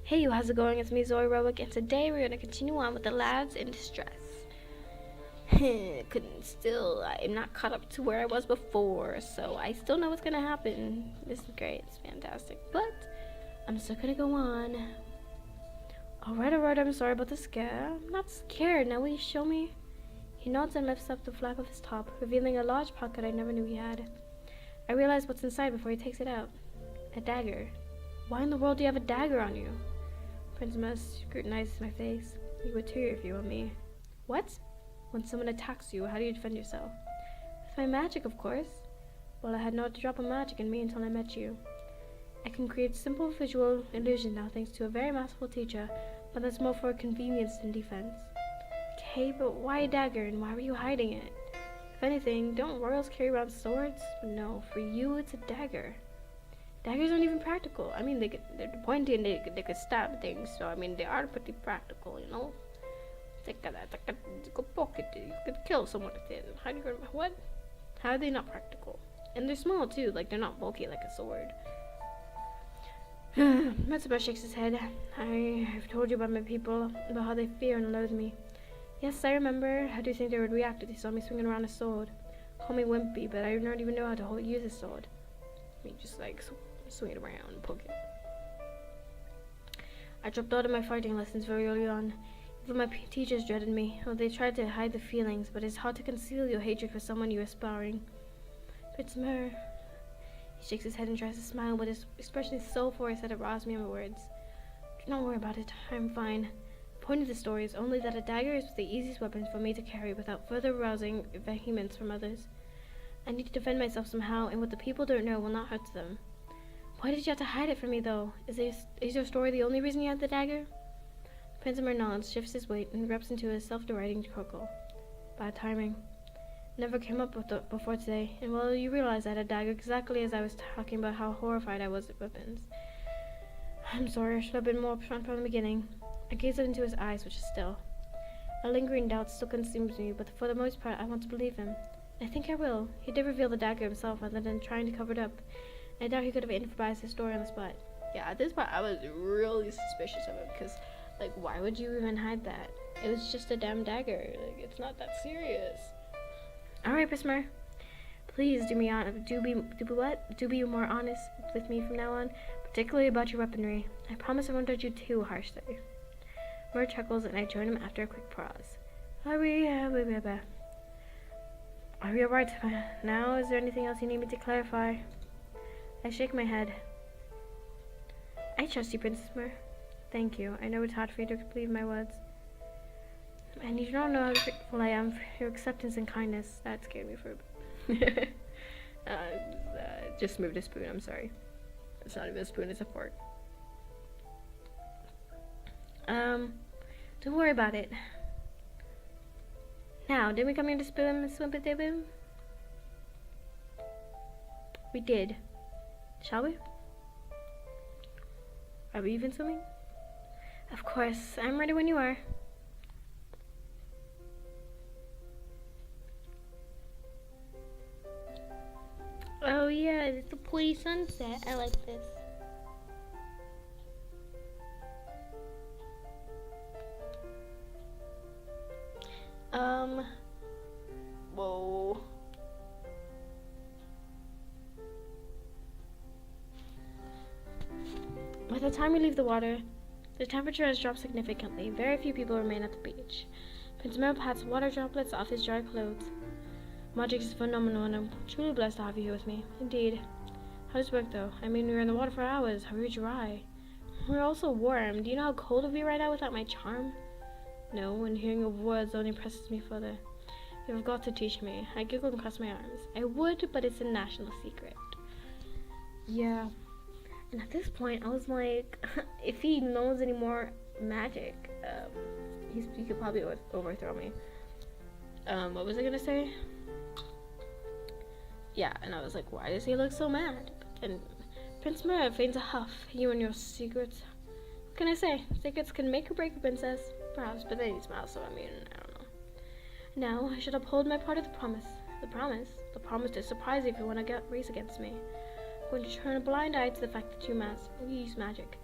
Hey, how's it going? It's me, Zoe Rowick, and today we're gonna continue on with the lads in distress. I'm not caught up to where I was before, so I still know what's gonna happen. This is great, it's fantastic, but I'm still gonna go on. Alright, I'm sorry about the scare. I'm not scared, now will you show me? He nods and lifts up the flap of his top, revealing a large pocket I never knew he had. I realize what's inside before he takes it out. A dagger. Why in the world do you have a dagger on you? Prince Must scrutinizes my face. You would too if you were me. What? When someone attacks you, how do you defend yourself? With my magic, of course. Well, I had not a drop of magic in me until I met you. I can create simple visual illusion now thanks to a very masterful teacher, but that's more for convenience than defense. Okay, but why a dagger and why were you hiding it? If anything, don't royals carry around swords? No, for you it's a dagger. Daggers aren't even practical. I mean, they're pointy and they could stab things, so I mean, they are pretty practical, you know? It's like a pocket. You could kill someone with it. What? How are they not practical? And they're small too, like they're not bulky like a sword. Matsuba shakes his head. I've told you about my people, about how they fear and loathe me. Yes, I remember. How do you think they would react if they saw me swinging around a sword? Call me wimpy, but I don't even know how to use a sword. I mean, just like swing it around and poke it. I dropped out of my fighting lessons very early on. Even my teachers dreaded me. Well, they tried to hide the feelings, but it's hard to conceal your hatred for someone you're aspiring. Prince Mer. He shakes his head and tries to smile, but his expression is so forced that it robs me of my words. Do not worry about it. I'm fine. The point of the story is only that a dagger is the easiest weapon for me to carry without further arousing vehemence from others. I need to defend myself somehow, and what the people don't know will not hurt them. Why did you have to hide it from me, though? Is your story the only reason you had the dagger? Prince Mer nods, shifts his weight, and erupts into a self-deriding chuckle. Bad timing. Never came up with it before today, and well, you realize I had a dagger exactly as I was talking about how horrified I was at weapons. I'm sorry, I should have been more upfront from the beginning. I gazed up into his eyes, which is still. A lingering doubt still consumes me, but for the most part, I want to believe him. I think I will. He did reveal the dagger himself rather than trying to cover it up. I doubt he could have improvised his story on the spot. Yeah, at this point, I was really suspicious of it, because, like, why would you even hide that? It was just a damn dagger. Like, it's not that serious. Alright, Prismer. Please do be more honest with me from now on, particularly about your weaponry. I promise I won't judge you too harshly. Mer chuckles, and I join him after a quick pause. Are we alright now? Is there anything else you need me to clarify? I shake my head. I trust you, Princess Mer. Thank you. I know it's hard for you to believe my words. And you don't know how grateful I am for your acceptance and kindness. That scared me for a bit. Just moved a spoon, I'm sorry. It's not even a spoon, it's a fork. Don't worry about it. Now, did we come here to swim a boom? We did. Shall we? Are we even swimming? Of course, I'm ready when you are. Oh yeah, it's a pretty sunset. I like this. Whoa. By the time we leave the water, the temperature has dropped significantly. Very few people remain at the beach. Prince Mer pats water droplets off his dry clothes. Magic is phenomenal, and I'm truly blessed to have you here with me. Indeed. How does it work, though? I mean, we were in the water for hours. How are we dry? We're also warm. Do you know how cold it would be right now without my charm? No, and hearing your words only presses me further. You've got to teach me. I giggled and crossed my arms. I would, but it's a national secret. Yeah. And at this point, I was like, if he knows any more magic, he could probably overthrow me. What was I gonna say? Yeah, and I was like, why does he look so mad? And Prince Mer feigns a huff. You and your secrets. What can I say? Secrets can make or break a princess. Perhaps, but then he smiles, so I mean, I don't know. Now, I should uphold my part of the promise. The promise? The promise to surprise you if you want to race against me. I'm going to turn a blind eye to the fact that you use magic.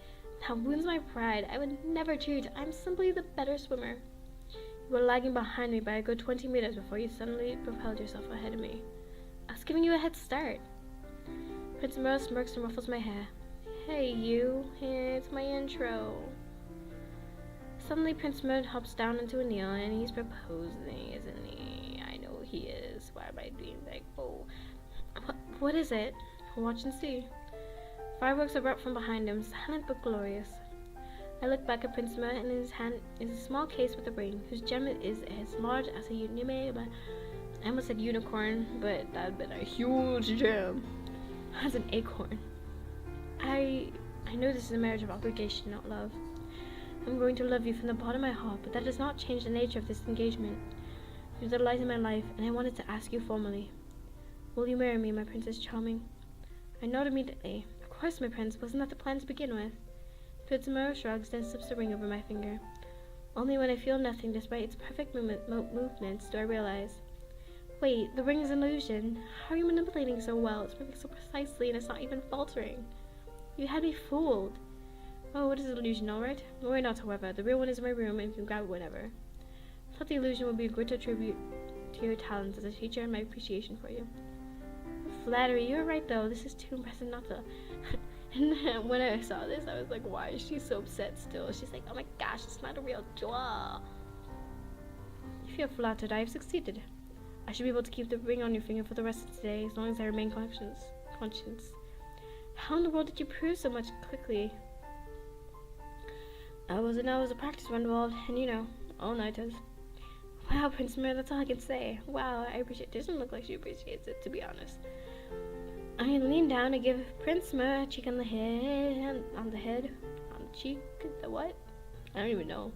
That wounds my pride. I would never cheat. I'm simply the better swimmer. You were lagging behind me by a good 20 meters before you suddenly propelled yourself ahead of me. I was giving you a head start. Prince Merle smirks and ruffles my hair. Hey, you. It's my intro. Suddenly, Prince Merle hops down into a kneel, and he's proposing, isn't he? I know he is. Why am I being thankful? What is it? Watch and see. Fireworks erupt from behind him, silent but glorious. I look back at Prince Merle, and in his hand is a small case with a ring, whose gem is as large as I almost said unicorn, but that'd been a huge gem. As an acorn. I know this is a marriage of obligation, not love. I'm going to love you from the bottom of my heart, but that does not change the nature of this engagement. You're the light of my life, and I wanted to ask you formally. Will you marry me, my Princess Charming? I nod immediately. Of course, my prince. Wasn't that the plan to begin with? Prince Merle shrugs, then slips the ring over my finger. Only when I feel nothing, despite its perfect movements, do I realize. Wait, the ring is an illusion. How are you manipulating so well? It's moving so precisely, and it's not even faltering. You had me fooled. Oh, it is an illusion, all right? Worry not, however. The real one is in my room, and you can grab it whenever. I thought the illusion would be a greater tribute to your talents as a teacher and my appreciation for you. Flattery. You're right, though. This is too impressive not to. And when I saw this, I was like, why is she so upset still? She's like, oh my gosh, it's not a real doll. If you're flattered, I have succeeded. I should be able to keep the ring on your finger for the rest of today, as long as I remain conscious. How in the world did you prove so much quickly? I was a practice run involved, and all-nighters. Wow, Prince Merle, that's all I can say. Wow, I appreciate it. Doesn't look like she appreciates it, to be honest. I lean down to give Prince Merle a cheek on the head, on the cheek, the what? I don't even know.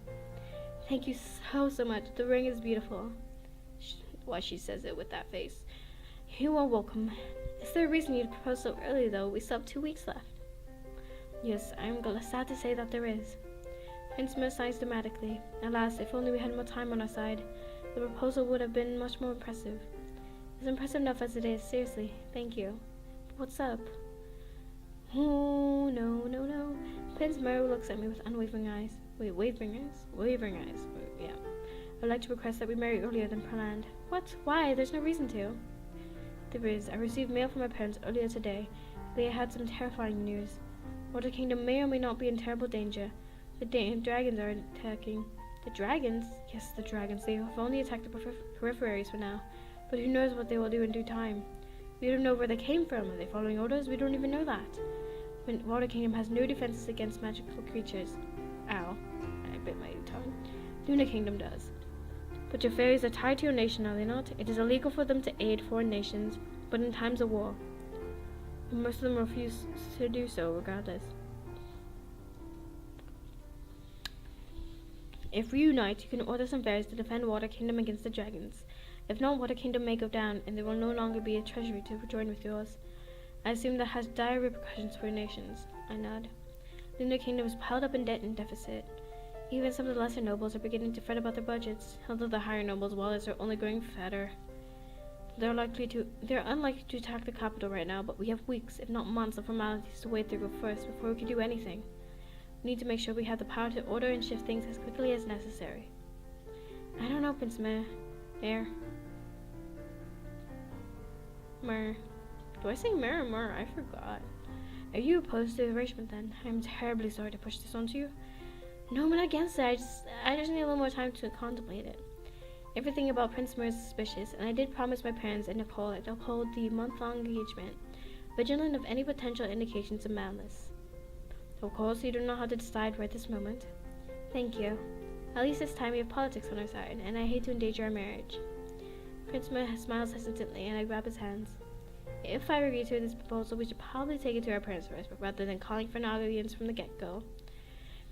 Thank you so much. The ring is beautiful. Why she says it with that face. You are welcome. Is there a reason you'd propose so early, though? We still have 2 weeks left. Yes, I'm sad to say that there is. Prince Merle sighs dramatically. Alas, if only we had more time on our side, the proposal would have been much more impressive. It's impressive enough as it is, seriously. Thank you. But what's up? Oh, no. Prince Merle looks at me with unwavering eyes. Wait, wavering eyes? Wavering eyes. Yeah. I'd like to request that we marry earlier than planned. What? Why? There's no reason to. There is. I received mail from my parents earlier today. They had some terrifying news. Water Kingdom may or may not be in terrible danger. The dragons are attacking. The dragons? Yes, the dragons. They have only attacked the peripheries for now. But who knows what they will do in due time. We don't know where they came from. Are they following orders? We don't even know that. Water Kingdom has no defenses against magical creatures. Ow. I bit my tongue. Luna Kingdom does. But your fairies are tied to your nation, are they not? It is illegal for them to aid foreign nations, but in times of war. Most of them refuse to do so, regardless. If we unite, you can order some fairies to defend Water Kingdom against the dragons. If not, Water Kingdom may go down, and there will no longer be a treasury to join with yours. I assume that has dire repercussions for your nations. I nod. Luna Kingdom is piled up in debt and deficit. Even some of the lesser nobles are beginning to fret about their budgets, although the higher nobles' wallets are only growing fatter. They're unlikely to attack the capital right now, but we have weeks, if not months, of formalities to wade through first before we can do anything. We need to make sure we have the power to order and shift things as quickly as necessary. I don't know, Prince Mer. Do I say Mer or Mer? I forgot. Are you opposed to the arrangement then? I'm terribly sorry to push this onto you. No, I'm not against it. I just need a little more time to contemplate it. Everything about Prince Mer is suspicious, and I did promise my parents and Nicole that I'll hold the month-long engagement, vigilant of any potential indications of malice. Of course, you don't know how to decide right this moment. Thank you. At least this time we have politics on our side, and I hate to endanger our marriage. Prince Mer smiles hesitantly, and I grab his hands. If I agree to this proposal, we should probably take it to our parents first, but rather than calling for an audience from the get-go.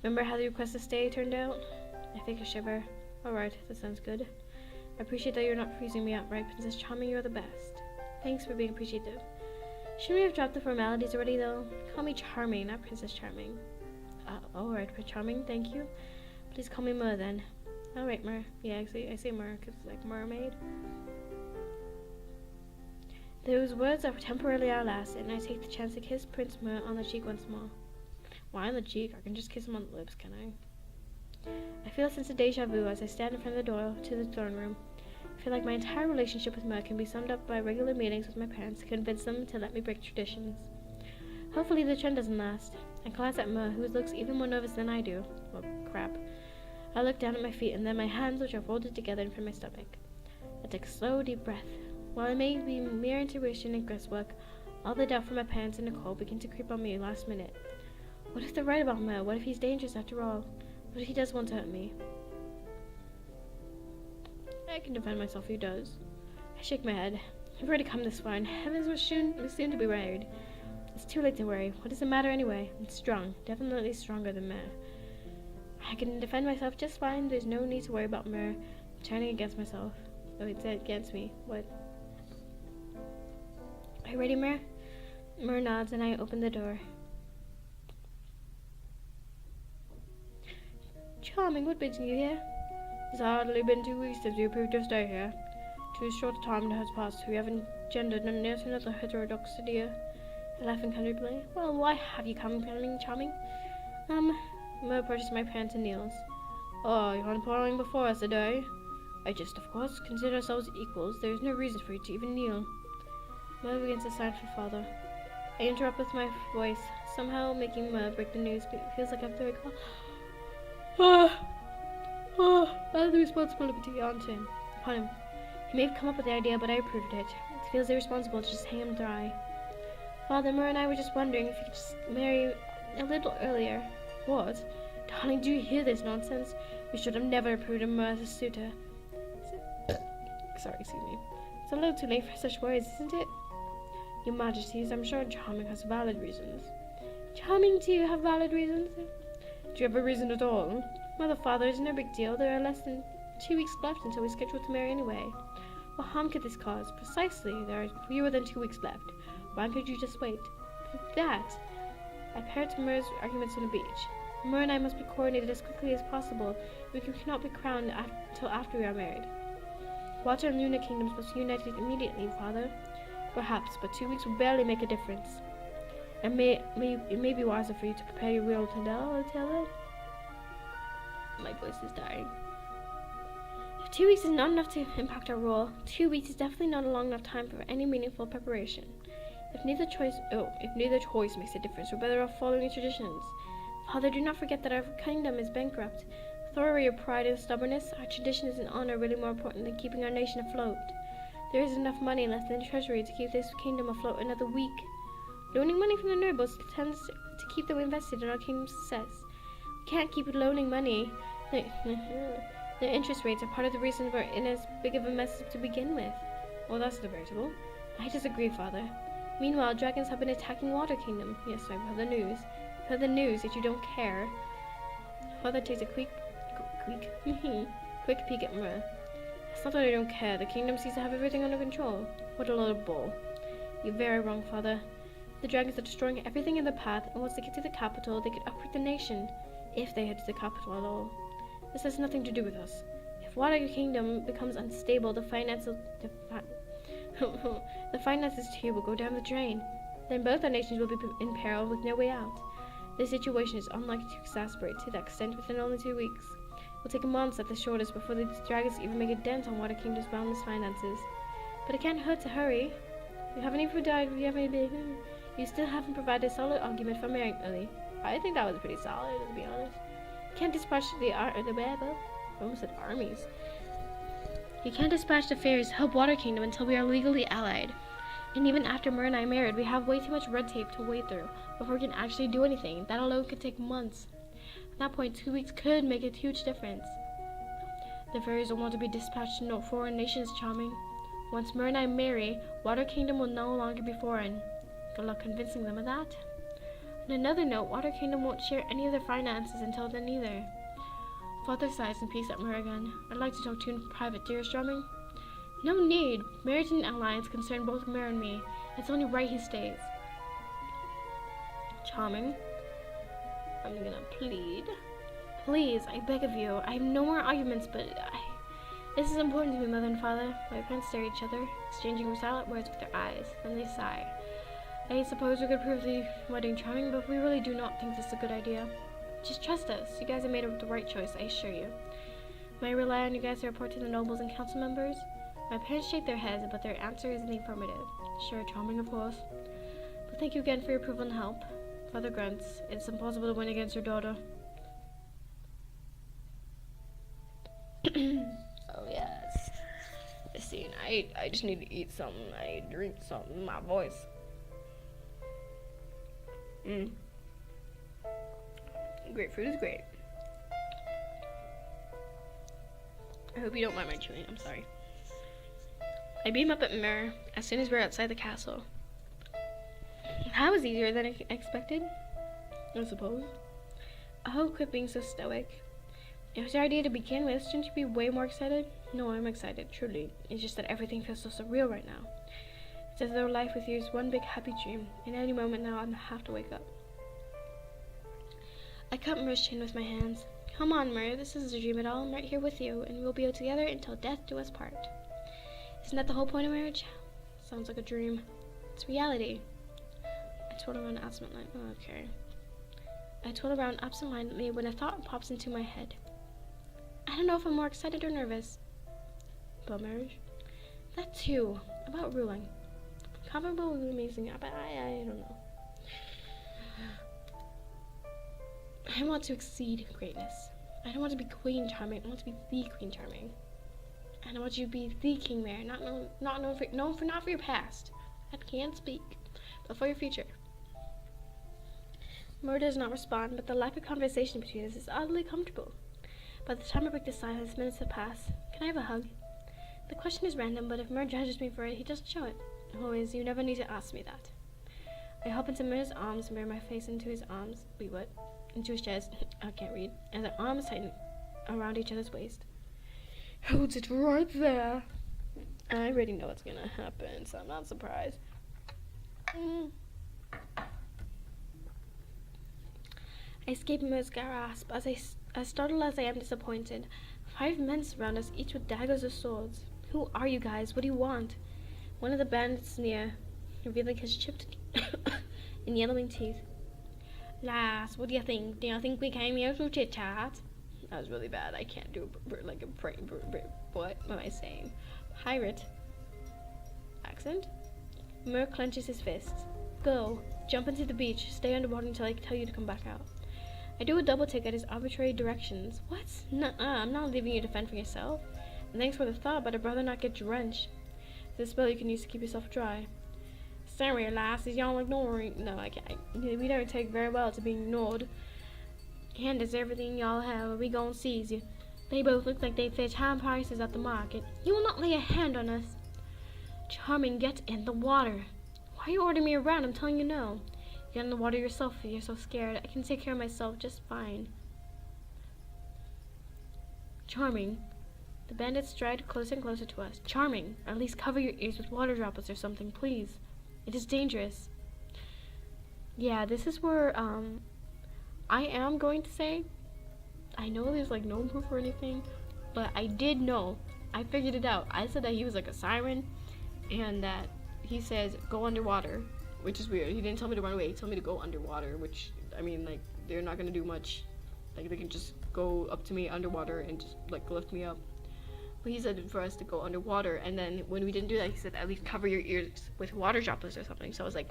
Remember how the request to stay turned out? I take a shiver. Alright, that sounds good. I appreciate that you're not freezing me outright, Princess Charming. You're the best. Thanks for being appreciative. Shouldn't we have dropped the formalities already, though? Call me Charming, not Princess Charming. Alright, Charming, thank you. Please call me Mer, then. Alright, Mer. Yeah, I say Mer, because it's like mermaid. Those words are temporarily our last, and I take the chance to kiss Prince Mer on the cheek once more. Why on the cheek? I can just kiss him on the lips, can I? I feel a sense of deja vu as I stand in front of the door to the throne room. I feel like my entire relationship with Mer can be summed up by regular meetings with my parents to convince them to let me break traditions. Hopefully the trend doesn't last. I glance at Mer, who looks even more nervous than I do. Oh, crap. I look down at my feet and then my hands, which are folded together in front of my stomach. I take a slow, deep breath. While it may be mere intuition and guesswork, all the doubt from my parents and Nicole begin to creep on me last minute. What if they're right about Mer? What if he's dangerous after all? What if he does want to hurt me? I can defend myself if he does. I shake my head. I've already come this far, and heavens we're soon to be married. It's too late to worry. What does it matter anyway? I'm strong. Definitely stronger than Mer. I can defend myself just fine. There's no need to worry about Mer turning against myself. Oh, it's against me. What? Are you ready, Mer? Mer nods, and I open the door. Charming, what brings you here? It's hardly been 2 weeks since you approved your stay here. Too short a time has passed. We haven't engendered yet another heterodox idea. Laughing comfortably. Well, why have you come, Charming? Mer approaches my parents and kneels. Oh, you aren't quarreling before us today? I just, of course, consider ourselves equals. There is no reason for you to even kneel. Mer begins to sign for father. I interrupt with my voice, somehow making Mer break the news. It feels like I'm throwing I have the responsibility upon him. He may have come up with the idea, but I approved it. It feels irresponsible to just hang him dry. Father, Mer and I were just wondering if you could just marry a little earlier. What? Darling, do you hear this nonsense? We should have never approved of Mer as a suitor. Sorry, excuse me. It's a little too late for such words, isn't it? Your Majesties, I'm sure Charming has valid reasons. Charming, do you have valid reasons? Do you have a reason at all? Mother, Father, it's no big deal. There are less than 2 weeks left until we're scheduled to marry anyway. What harm could this cause? Precisely, there are fewer than 2 weeks left. Why could you just wait? That. I parrot Mer's arguments on the beach. Mer and I must be coordinated as quickly as possible. We cannot be crowned until after we are married. Water and Luna kingdoms must be united immediately, Father. Perhaps, but 2 weeks will barely make a difference. And it may be wiser for you to prepare your will to tell. My voice is dying. If 2 weeks is not enough to impact our role, 2 weeks is definitely not a long enough time for any meaningful preparation. If neither choice makes a difference, we're better off following traditions. Father, do not forget that our kingdom is bankrupt. Throw away your pride and stubbornness. Our traditions and honor are really more important than keeping our nation afloat. There isn't enough money left in the treasury to keep this kingdom afloat another week. Loaning money from the nobles tends to keep them invested in our kingdom's success. We can't keep loaning money. The interest rates are part of the reason we're in as big of a mess to begin with. Well, that's debatable. I disagree, Father. Meanwhile, dragons have been attacking Water Kingdom. Yes, I've heard the news. I've heard the news, yet you don't care. Father takes a quick peek at Mer. It's not that I don't care. The kingdom seems to have everything under control. What a load of bull. You're very wrong, Father. The dragons are destroying everything in their path, and once they get to the capital, they could uproot the nation, if they head to the capital at all. This has nothing to do with us. If Water Kingdom becomes unstable, the finances too will go down the drain. Then both our nations will be in peril with no way out. This situation is unlikely to exasperate to that extent within only 2 weeks. It will take months at the shortest before the dragons even make a dent on Water Kingdom's boundless finances. But it can't hurt to hurry. You still haven't provided a solid argument for marrying early. I think that was pretty solid, to be honest. You can't dispatch armies. You can't dispatch the fairies to help Water Kingdom until we are legally allied. And even after Mer and I married, we have way too much red tape to wade through before we can actually do anything. That alone could take months. At that point, 2 weeks could make a huge difference. The fairies don't want to be dispatched to no foreign nations, Charming. Once Mer and I marry, Water Kingdom will no longer be foreign. Good luck convincing them of that. On another note, Water Kingdom won't share any of their finances until then either. Father sighs and peeks at Mer again. I'd like to talk to you in private, dearest Charming. No need. Marriage and alliance concern both Mer and me. It's only right he stays. Charming, I'm gonna plead. Please, I beg of you. I have no more arguments, but this is important to me, Mother and Father. My parents stare at each other, exchanging silent words with their eyes. Then they sigh. I suppose we could prove the wedding charming, but we really do not think this is a good idea. Just trust us. You guys have made the right choice, I assure you. May I rely on you guys to report to the nobles and council members? My parents shake their heads, but their answer is in the affirmative. Sure, charming, of course. But thank you again for your approval and help. Father grunts. It's impossible to win against your daughter. Oh, yes. Listen, I just need to eat something. I drink something. My voice. Grapefruit is great. I hope you don't mind my chewing. I'm sorry. I beam up at Myrrh as soon as we're outside the castle. That was easier than I expected, I suppose. Oh, quit being so stoic. It was your idea to begin with. Shouldn't you be way more excited? No, I'm excited, truly. It's just that everything feels so surreal right now. It's as though life with you is one big happy dream, and any moment now I'm have to wake up. I cut Myrrh's chin with my hands. Come on, Myrrh, this isn't a dream at all. I'm right here with you, and we'll be together until death do us part. Isn't that the whole point of marriage? Sounds like a dream. It's reality. I twirl around absentmindedly. Okay. I twirl around absentmindedly when a thought pops into my head. I don't know if I'm more excited or nervous. About marriage? That too. About ruling. Comparable would be amazing, but I don't know. I want to exceed greatness. I don't want to be Queen Charming. I want to be the Queen Charming. And I want you to be the King Mayor, not for your past. I can't speak, but for your future. Myrrh does not respond, but the lack of conversation between us is oddly comfortable. By the time I break the silence, minutes have passed. Can I have a hug? The question is random, but if Myrrh judges me for it, he doesn't show it. Always, you never need to ask me that. I hop into Myrrh's arms and bury my face into his arms. Wait, what? Into his chest. I can't read. As our arms tighten around each other's waist. Holds it right there. I already know what's gonna happen, so I'm not surprised. I escape Myrrh's grasp as startled as I am disappointed. 5 men surround us, each with daggers or swords. Who are you guys? What do you want? One of the bandits sneer, revealing his chipped and yellowing teeth. Lass, what do you think? Do you think we came here to chit-chat? That was really bad. I can't do what am I saying? Pirate accent? Myrrh clenches his fists. Go. Jump into the beach. Stay underwater until I tell you to come back out. I do a double take at his arbitrary directions. What? Nuh-uh. I'm not leaving you to fend for yourself. And thanks for the thought, but I'd rather not get drenched. This spell you can use to keep yourself dry. Sorry, lasses, y'all ignoring. No, I can't. We don't take very well to being ignored. Hand us everything y'all have, or we gon' seize you. They both look like they fetch high prices at the market. You will not lay a hand on us. Charming, get in the water. Why are you ordering me around? I'm telling you no. Get in the water yourself if you're so scared. I can take care of myself just fine. Charming. The bandits stride closer and closer to us. Charming, at least cover your ears with water droplets or something, please. It is dangerous. Yeah, this is where, I am going to say, I know there's like no proof or anything, but I did know. I figured it out. I said that he was like a siren, and that he says go underwater, which is weird. He didn't tell me to run away. He told me to go underwater, which, I mean, like, they're not gonna do much. Like, they can just go up to me underwater and just, like, lift me up. But he said for us to go underwater, and then when we didn't do that, he said at least cover your ears with water droplets or something. So I was like,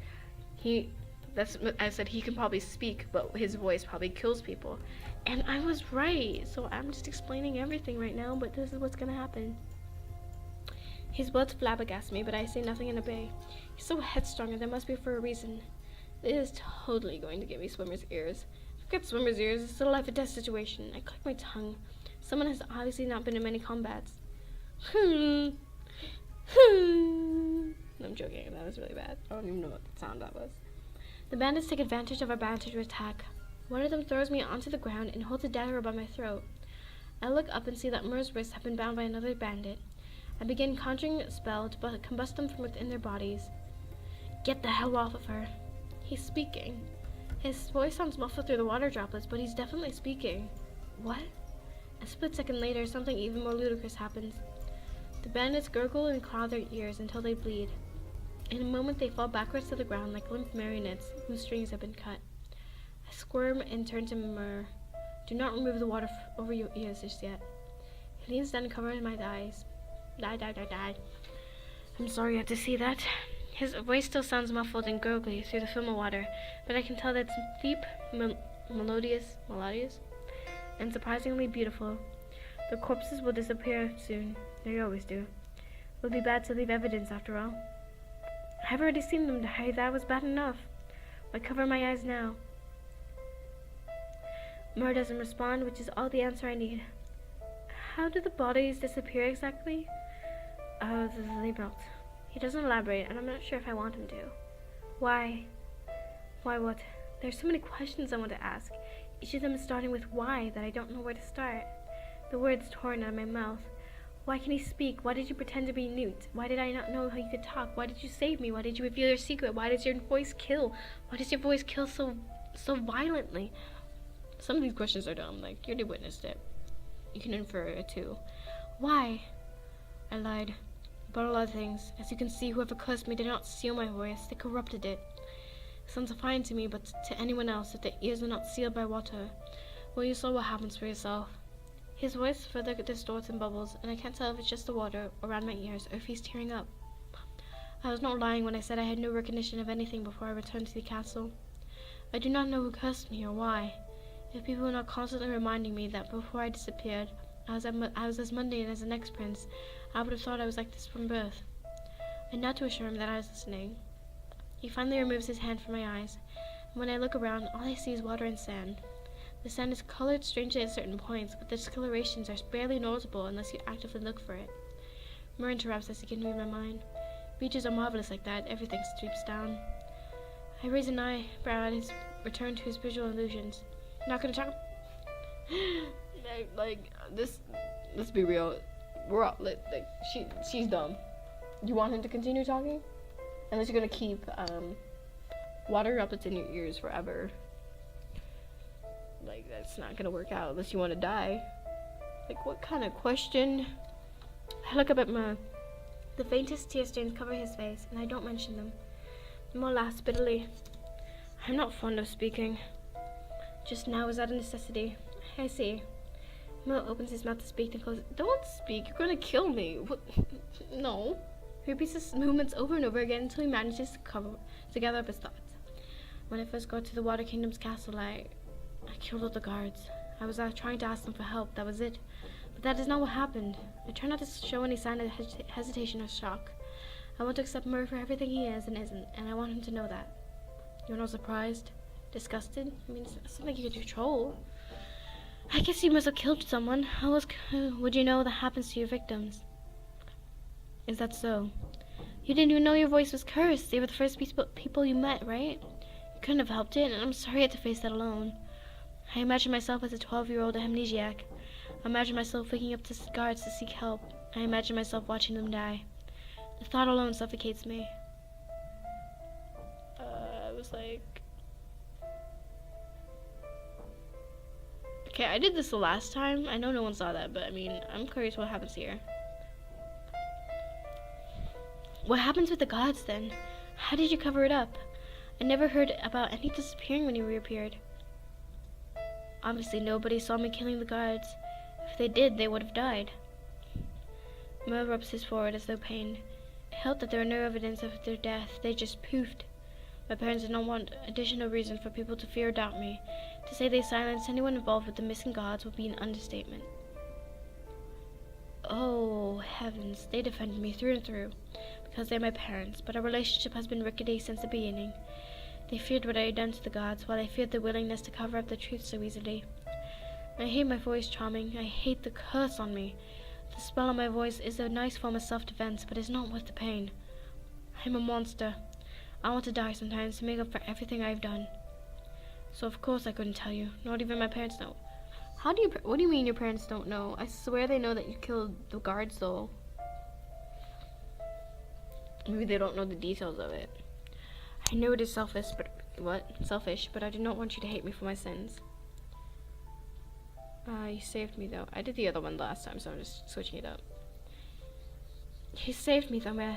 I said he can probably speak, but his voice probably kills people. And I was right. So I'm just explaining everything right now, but this is what's gonna happen. His words flabbergast me, but I say nothing and obey. He's so headstrong, and there must be for a reason. This is totally going to give me swimmer's ears. Forget swimmer's ears, it's a life or death situation. I click my tongue. Someone has obviously not been in many combats. No, I'm joking, that was really bad. I don't even know what sound that was. The bandits take advantage of our banter to attack. One of them throws me onto the ground and holds a dagger above my throat. I look up and see that Myrrh's wrists have been bound by another bandit. I begin conjuring a spell to combust them from within their bodies. Get the hell off of her. He's speaking. His voice sounds muffled through the water droplets, but he's definitely speaking. What? A split second later, something even more ludicrous happens. The bandits gurgle and claw their ears until they bleed. In a moment they fall backwards to the ground like limp marionettes whose strings have been cut. I squirm and turn to Myrrh. Do not remove the water over your ears just yet. He leans down and covers my eyes. Die. I'm sorry you had to see that. His voice still sounds muffled and gurgly through the film of water, but I can tell that it's deep, melodious, and surprisingly beautiful. The corpses will disappear soon. They always do. It would be bad to leave evidence after all. I've already seen them die. That was bad enough. Why cover my eyes now? Myrrh doesn't respond, which is all the answer I need. How do the bodies disappear exactly? They melt. He doesn't elaborate, and I'm not sure if I want him to. Why? Why what? There's so many questions I want to ask. Each of them is starting with why that I don't know where to start. The words torn out of my mouth. Why can he speak? Why did you pretend to be Newt? Why did I not know how you could talk? Why did you save me? Why did you reveal your secret? Why does your voice kill? Why does your voice kill so violently? Some of these questions are dumb. Like, you already witnessed it. You can infer it too. Why? I lied about a lot of things. As you can see, whoever cursed me did not steal my voice. They corrupted it. It sounds fine to me, but to anyone else, if their ears are not sealed by water, well, you saw what happens for yourself. His voice further distorts and bubbles, and I can't tell if it's just the water around my ears or if he's tearing up. I was not lying when I said I had no recognition of anything before I returned to the castle. I do not know who cursed me or why. If people were not constantly reminding me that before I disappeared, I was as mundane as the next prince, I would have thought I was like this from birth. I nod to assure him that I was listening. He finally removes his hand from my eyes, and when I look around, all I see is water and sand. The sand is colored strangely at certain points, but the discolorations are barely noticeable unless you actively look for it. Myrrh interrupts as he can read my mind. Beaches are marvelous like that. Everything sweeps down. I raise an eyebrow at his return to his visual illusions. Not gonna talk. Let's be real. We're all, she's dumb. You want him to continue talking? Unless you're gonna keep water droplets in your ears forever. Like, that's not gonna work out unless you want to die. Like, what kind of question? I look up at Myrrh. The faintest tear stains cover his face, and I don't mention them. Myrrh laughs bitterly. I'm not fond of speaking. Just now is out of necessity. I see. Myrrh opens his mouth to speak and closes. Don't speak, you're gonna kill me. What? No. He repeats his movements over and over again until he manages to gather up his thoughts. When I first got to the Water Kingdom's castle, I killed all the guards. I was trying to ask them for help, that was it. But that is not what happened. I try not to show any sign of hesitation or shock. I want to accept Myrrh for everything he is and isn't, and I want him to know that. You're not surprised? Disgusted? I mean, it's something you can control. I guess you must have killed someone. How else would you know that happens to your victims? Is that so? You didn't even know your voice was cursed. They were the first people you met, right? You couldn't have helped it, and I'm sorry you had to face that alone. I imagine myself as a 12-year-old amnesiac. I imagine myself waking up to guards to seek help. I imagine myself watching them die. The thought alone suffocates me. I was like... Okay, I did this the last time. I know no one saw that, but I mean, I'm curious what happens here. What happens with the gods, then? How did you cover it up? I never heard about any disappearing when you reappeared. Obviously, nobody saw me killing the guards. If they did, they would have died. Myrrh rubs his forehead as though pained. It helped that there were no evidence of their death. They just poofed. My parents did not want additional reason for people to fear or doubt me. To say they silenced anyone involved with the missing gods would be an understatement. Oh, heavens, they defended me through and through, because they're my parents, but our relationship has been rickety since the beginning. They feared what I had done to the gods, while I feared their willingness to cover up the truth so easily. I hate my voice charming. I hate the curse on me. The spell on my voice is a nice form of self-defense, but it's not worth the pain. I'm a monster. I want to die sometimes to make up for everything I've done. So of course I couldn't tell you. Not even my parents know. What do you mean your parents don't know? I swear they know that you killed the guards, though. Maybe they don't know the details of it. I know it is selfish, but I do not want you to hate me for my sins. You saved me, though. I did the other one last time, so I'm just switching it up. You saved me, though,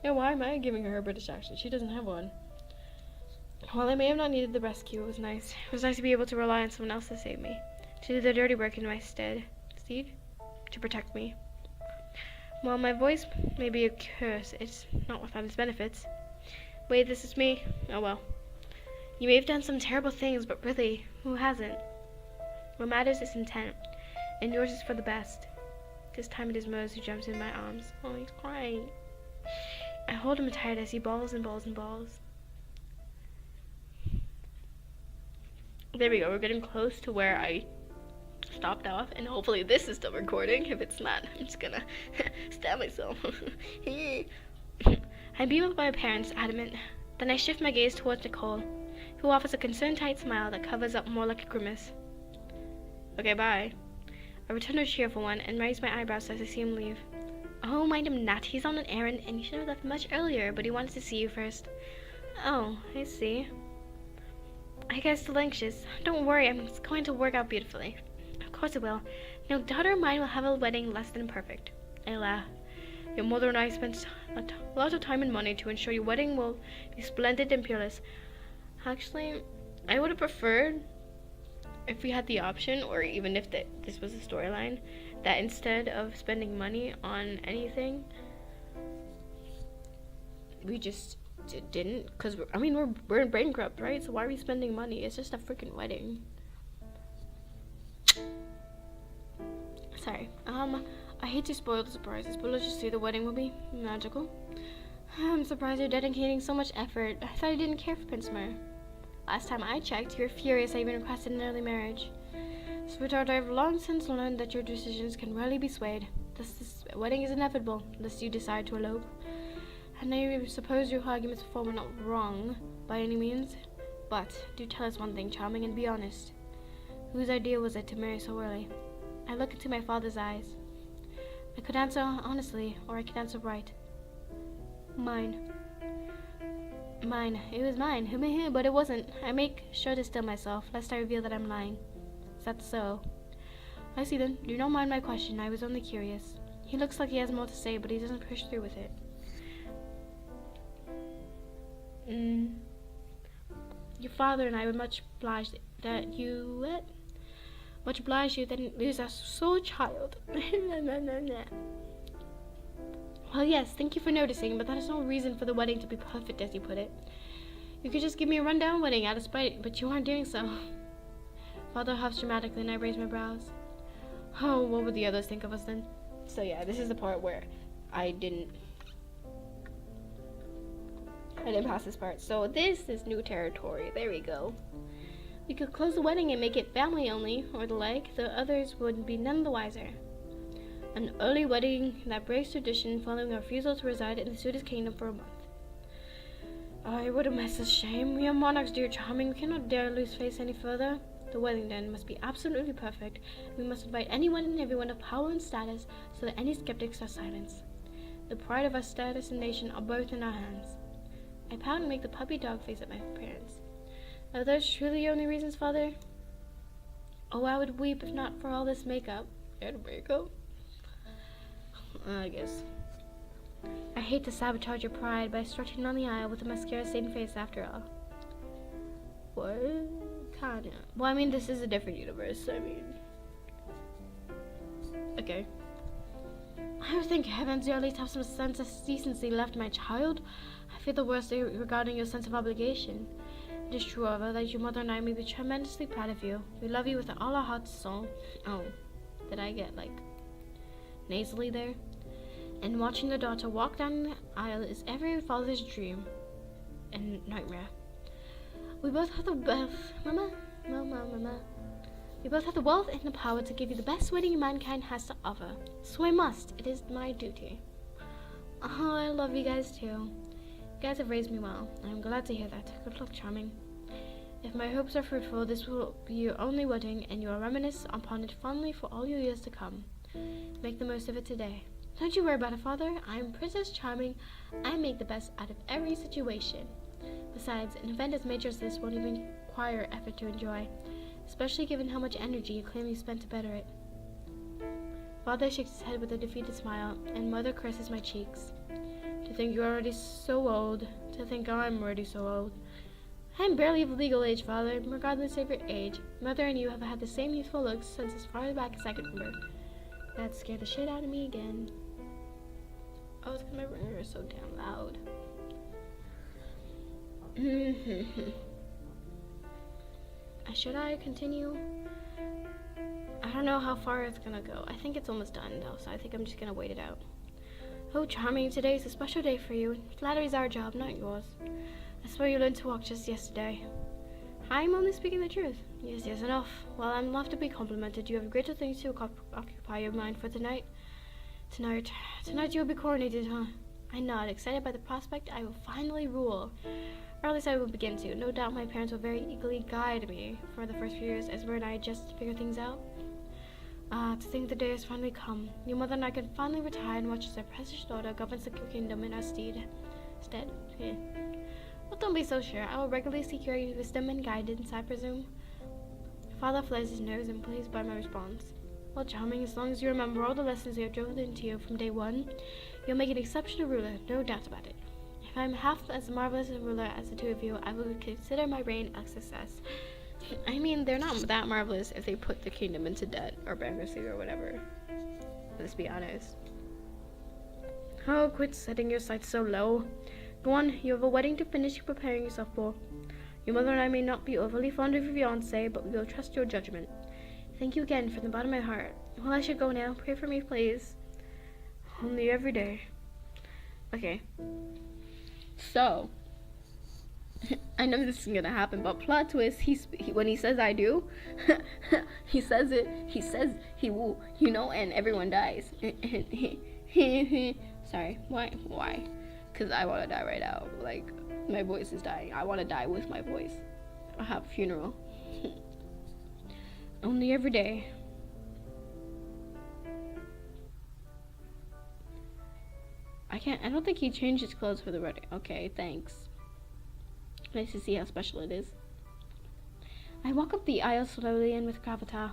Yeah, why am I giving her a British accent? She doesn't have one. While I may have not needed the rescue, it was nice. It was nice to be able to rely on someone else to save me. To do the dirty work in my stead. To protect me. While my voice may be a curse, it's not without its benefits. Wait, this is me? Oh well. You may have done some terrible things, but really, who hasn't? What matters is intent, and yours is for the best. This time it is Mose who jumps in my arms. Oh, he's crying. I hold him tight as he bawls and bawls and bawls. There we go, we're getting close to where I stopped off, and hopefully this is still recording. If it's not, I'm just gonna stab myself. I beam with my parents, adamant. Then I shift my gaze towards Nicole, who offers a concerned tight smile that covers up more like a grimace. Okay, bye. I return a cheerful one and raise my eyebrows as I see him leave. Oh, mind him not. He's on an errand and he should have left much earlier, but he wanted to see you first. Oh, I see. I guess still anxious. Don't worry, it's going to work out beautifully. Of course it will. No daughter of mine will have a wedding less than perfect. I laugh. Your mother and I spent a lot of time and money to ensure your wedding will be splendid and peerless. Actually, I would have preferred, if we had the option, or even if this was a storyline, that instead of spending money on anything, we just didn't, because we're bankrupt, right? So why are we spending money? It's just a freaking wedding. Sorry. I hate to spoil the surprises, but let's just say the wedding will be magical. I'm surprised you're dedicating so much effort. I thought you didn't care for Prince Mer. Last time I checked, you were furious I even requested an early marriage. Sweetheart, I've long since learned that your decisions can rarely be swayed. This wedding is inevitable, unless you decide to elope. And I suppose your arguments before were not wrong, by any means. But, do tell us one thing, Charming, and be honest. Whose idea was it to marry so early? I look into my father's eyes. I could answer honestly, or I could answer right. Mine. It was mine. But it wasn't. I make sure to still myself, lest I reveal that I'm lying. Is that so? I see then. Do not mind my question. I was only curious. He looks like he has more to say, but he doesn't push through with it. Your father and I were much obliged that you didn't lose our sole child. Well, yes, thank you for noticing, but that is no reason for the wedding to be perfect, as you put it. You could just give me a rundown wedding out of spite, but you aren't doing so. Father huffs dramatically, and I raise my brows. Oh, what would the others think of us then? So yeah, this is the part where I didn't pass this part. So this is new territory. There we go. We could close the wedding and make it family only, or the like. The others would be none the wiser. An early wedding that breaks tradition following a refusal to reside in the suitor's kingdom for a month. Oh, what a mess of shame. We are monarchs, dear Charming. We cannot dare lose face any further. The wedding, then, must be absolutely perfect. We must invite anyone and everyone of power and status, so that any skeptics are silenced. The pride of our status and nation are both in our hands. I pout and make the puppy dog face at my parents. Are those truly the only reasons, Father? Oh, I would weep if not for all this makeup. And makeup? I guess. I hate to sabotage your pride by strutting on the aisle with a mascara-stained face after all. What? Kinda. Well, this is a different universe, Okay. I would think heavens you at least have some sense of decency left, my child. I feel the worst regarding your sense of obligation. It is true, however, that your mother and I may be tremendously proud of you. We love you with all our hearts and soul. Oh, did I get, nasally there? And watching the daughter walk down the aisle is every father's dream and nightmare. We both have the wealth, Mama. We both have the wealth and the power to give you the best wedding mankind has to offer. So I must. It is my duty. Oh, I love you guys too. You guys have raised me well. I'm glad to hear that. Good luck, Charming. If my hopes are fruitful, this will be your only wedding, and you will reminisce upon it fondly for all your years to come. Make the most of it today. Don't you worry about it, Father. I'm Princess Charming. I make the best out of every situation. Besides, an event as major as this won't even require effort to enjoy, especially given how much energy you claim you spent to better it. Father shakes his head with a defeated smile, and Mother caresses my cheeks. To To think you're already so old. To think I'm already so old. I'm barely of legal age, Father, regardless of your age. Mother and you have had the same youthful looks since as far back as I can remember. That scared the shit out of me again. Oh, it's because my ringer is so damn loud. Should I continue? I don't know how far it's gonna go. I think it's almost done though, so I think I'm just gonna wait it out. Oh, Charming, today is a special day for you. Flattery's our job, not yours. I swear you learned to walk just yesterday. I'm only speaking the truth. Yes, enough. Well, I'm love to be complimented. You have greater things to occupy your mind for tonight. Tonight you'll be coronated, huh? I nod, excited by the prospect I will finally rule. Or at least I will begin to. No doubt my parents will very eagerly guide me for the first few years as Mer and I just figure things out. To think the day has finally come. Your mother and I can finally retire and watch as our precious daughter governs the kingdom in our stead. Yeah. Well, don't be so sure. I will regularly seek your wisdom and guidance, I presume. Father flares his nose and pleased by my response. Well, Charming, as long as you remember all the lessons I have drilled into you from day one, you'll make an exceptional ruler, no doubt about it. If I'm half as marvelous a ruler as the two of you, I will consider my reign a success. I mean, they're not that marvelous if they put the kingdom into debt or bankruptcy or whatever. Let's be honest. Oh, quit setting your sights so low. Go on, you have a wedding to finish preparing yourself for. Your mother and I may not be overly fond of your fiancé, but we will trust your judgment. Thank you again from the bottom of my heart. Well, I should go now. Pray for me, please. Only every day. Okay. So, I know this is gonna happen, but plot twist, when he says I do, he says he will, and everyone dies. Sorry, why? Because I want to die right now. Like, my voice is dying. I want to die with my voice. I'll have a funeral. Only every day. I don't think he changed his clothes for the wedding. Okay, thanks. Nice to see how special it is. I walk up the aisle slowly and with gravitas.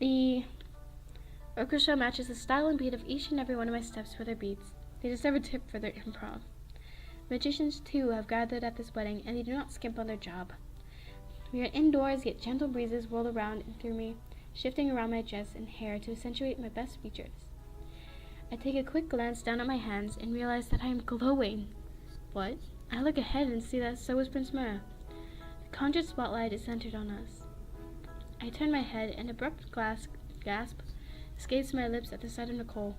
The orchestra matches the style and beat of each and every one of my steps for their beats. They deserve a tip for their improv. Magicians, too, have gathered at this wedding, and they do not skimp on their job. We are indoors, yet gentle breezes whirl around and through me, shifting around my dress and hair to accentuate my best features. I take a quick glance down at my hands and realize that I am glowing. What? I look ahead and see that so is Prince Mer. The conjured spotlight is centered on us. I turn my head, and an abrupt gasp escapes my lips at the sight of Nicole.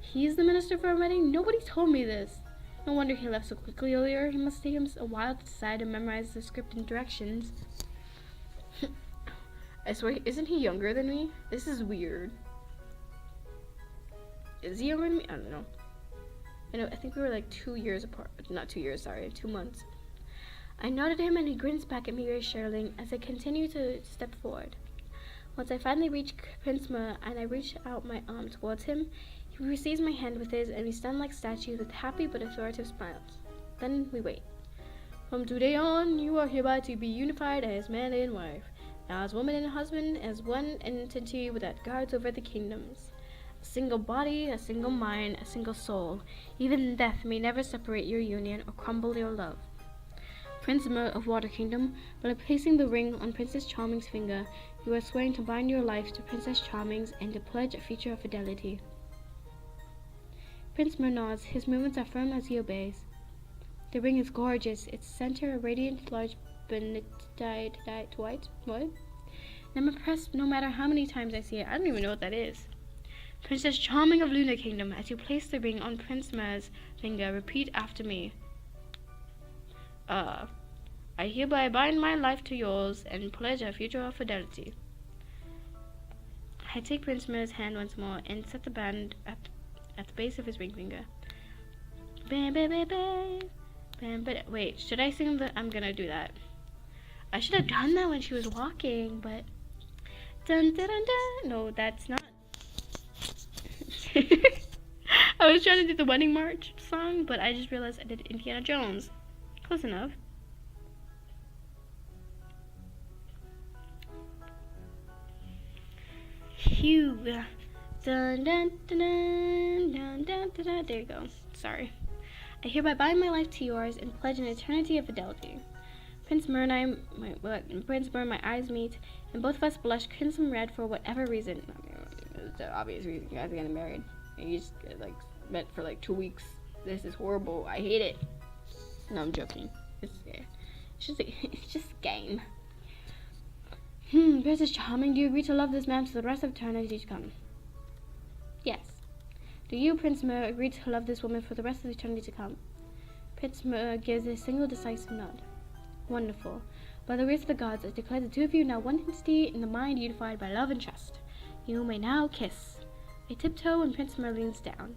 He's the minister for our wedding? Nobody told me this. No wonder he left so quickly earlier. He must take him a while to decide and memorize the script and directions. I swear, isn't he younger than me? This is weird. Is he younger than me? I don't know. I think we were like 2 years apart. Not 2 years, sorry. 2 months. I nodded at him and he grins back at me reassuringly as I continue to step forward. Once I finally reach Prince Mer and I reach out my arm towards him, he receives my hand with his and we stand like statues with happy but authoritative smiles. Then we wait. From today on, you are hereby to be unified as man and wife, as woman and husband, as one entity that guards over the kingdoms. A single body, a single mind, a single soul. Even death may never separate your union or crumble your love. Prince Mer of Water Kingdom, by placing the ring on Princess Charming's finger, you are swearing to bind your life to Princess Charming's and to pledge a future of fidelity. Prince Mer nods. His movements are firm as he obeys. The ring is gorgeous. Its center a radiant, large benedictite white. What? I'm impressed no matter how many times I see it. I don't even know what that is. Princess Charming of Lunar Kingdom, as you place the ring on Prince Mer's finger, repeat after me. I hereby bind my life to yours and pledge a future of fidelity. I take Prince Mer's hand once more and set the band at the base of his ring finger. Bam, bam, bam, bam. Bam, bam. Wait, should I sing the... I'm gonna do that. I should have done that when she was walking, but... Dun, dun, dun, dun. No, that's not... I was trying to do the wedding march song, but I just realized I did Indiana Jones. Close enough. Phew. Dun, dun, dun, dun, dun, dun, dun, dun. There you go. Sorry. I hereby bind my life to yours and pledge an eternity of fidelity. Prince Mer and my eyes meet, and both of us blush crimson red for whatever reason. I mean, it's the obvious reason. You guys are getting married. And you just met for 2 weeks. This is horrible. I hate it. No, I'm joking. It's just a game. Princess Charming, do you agree to love this man for the rest of eternity to come? Yes. Do you, Prince Mer, agree to love this woman for the rest of eternity to come? Prince Mer gives a single decisive nod. Wonderful. By the grace of the gods, I declare the two of you now one entity in the mind unified by love and trust. You may now kiss. I tiptoe and Prince Mer leans down.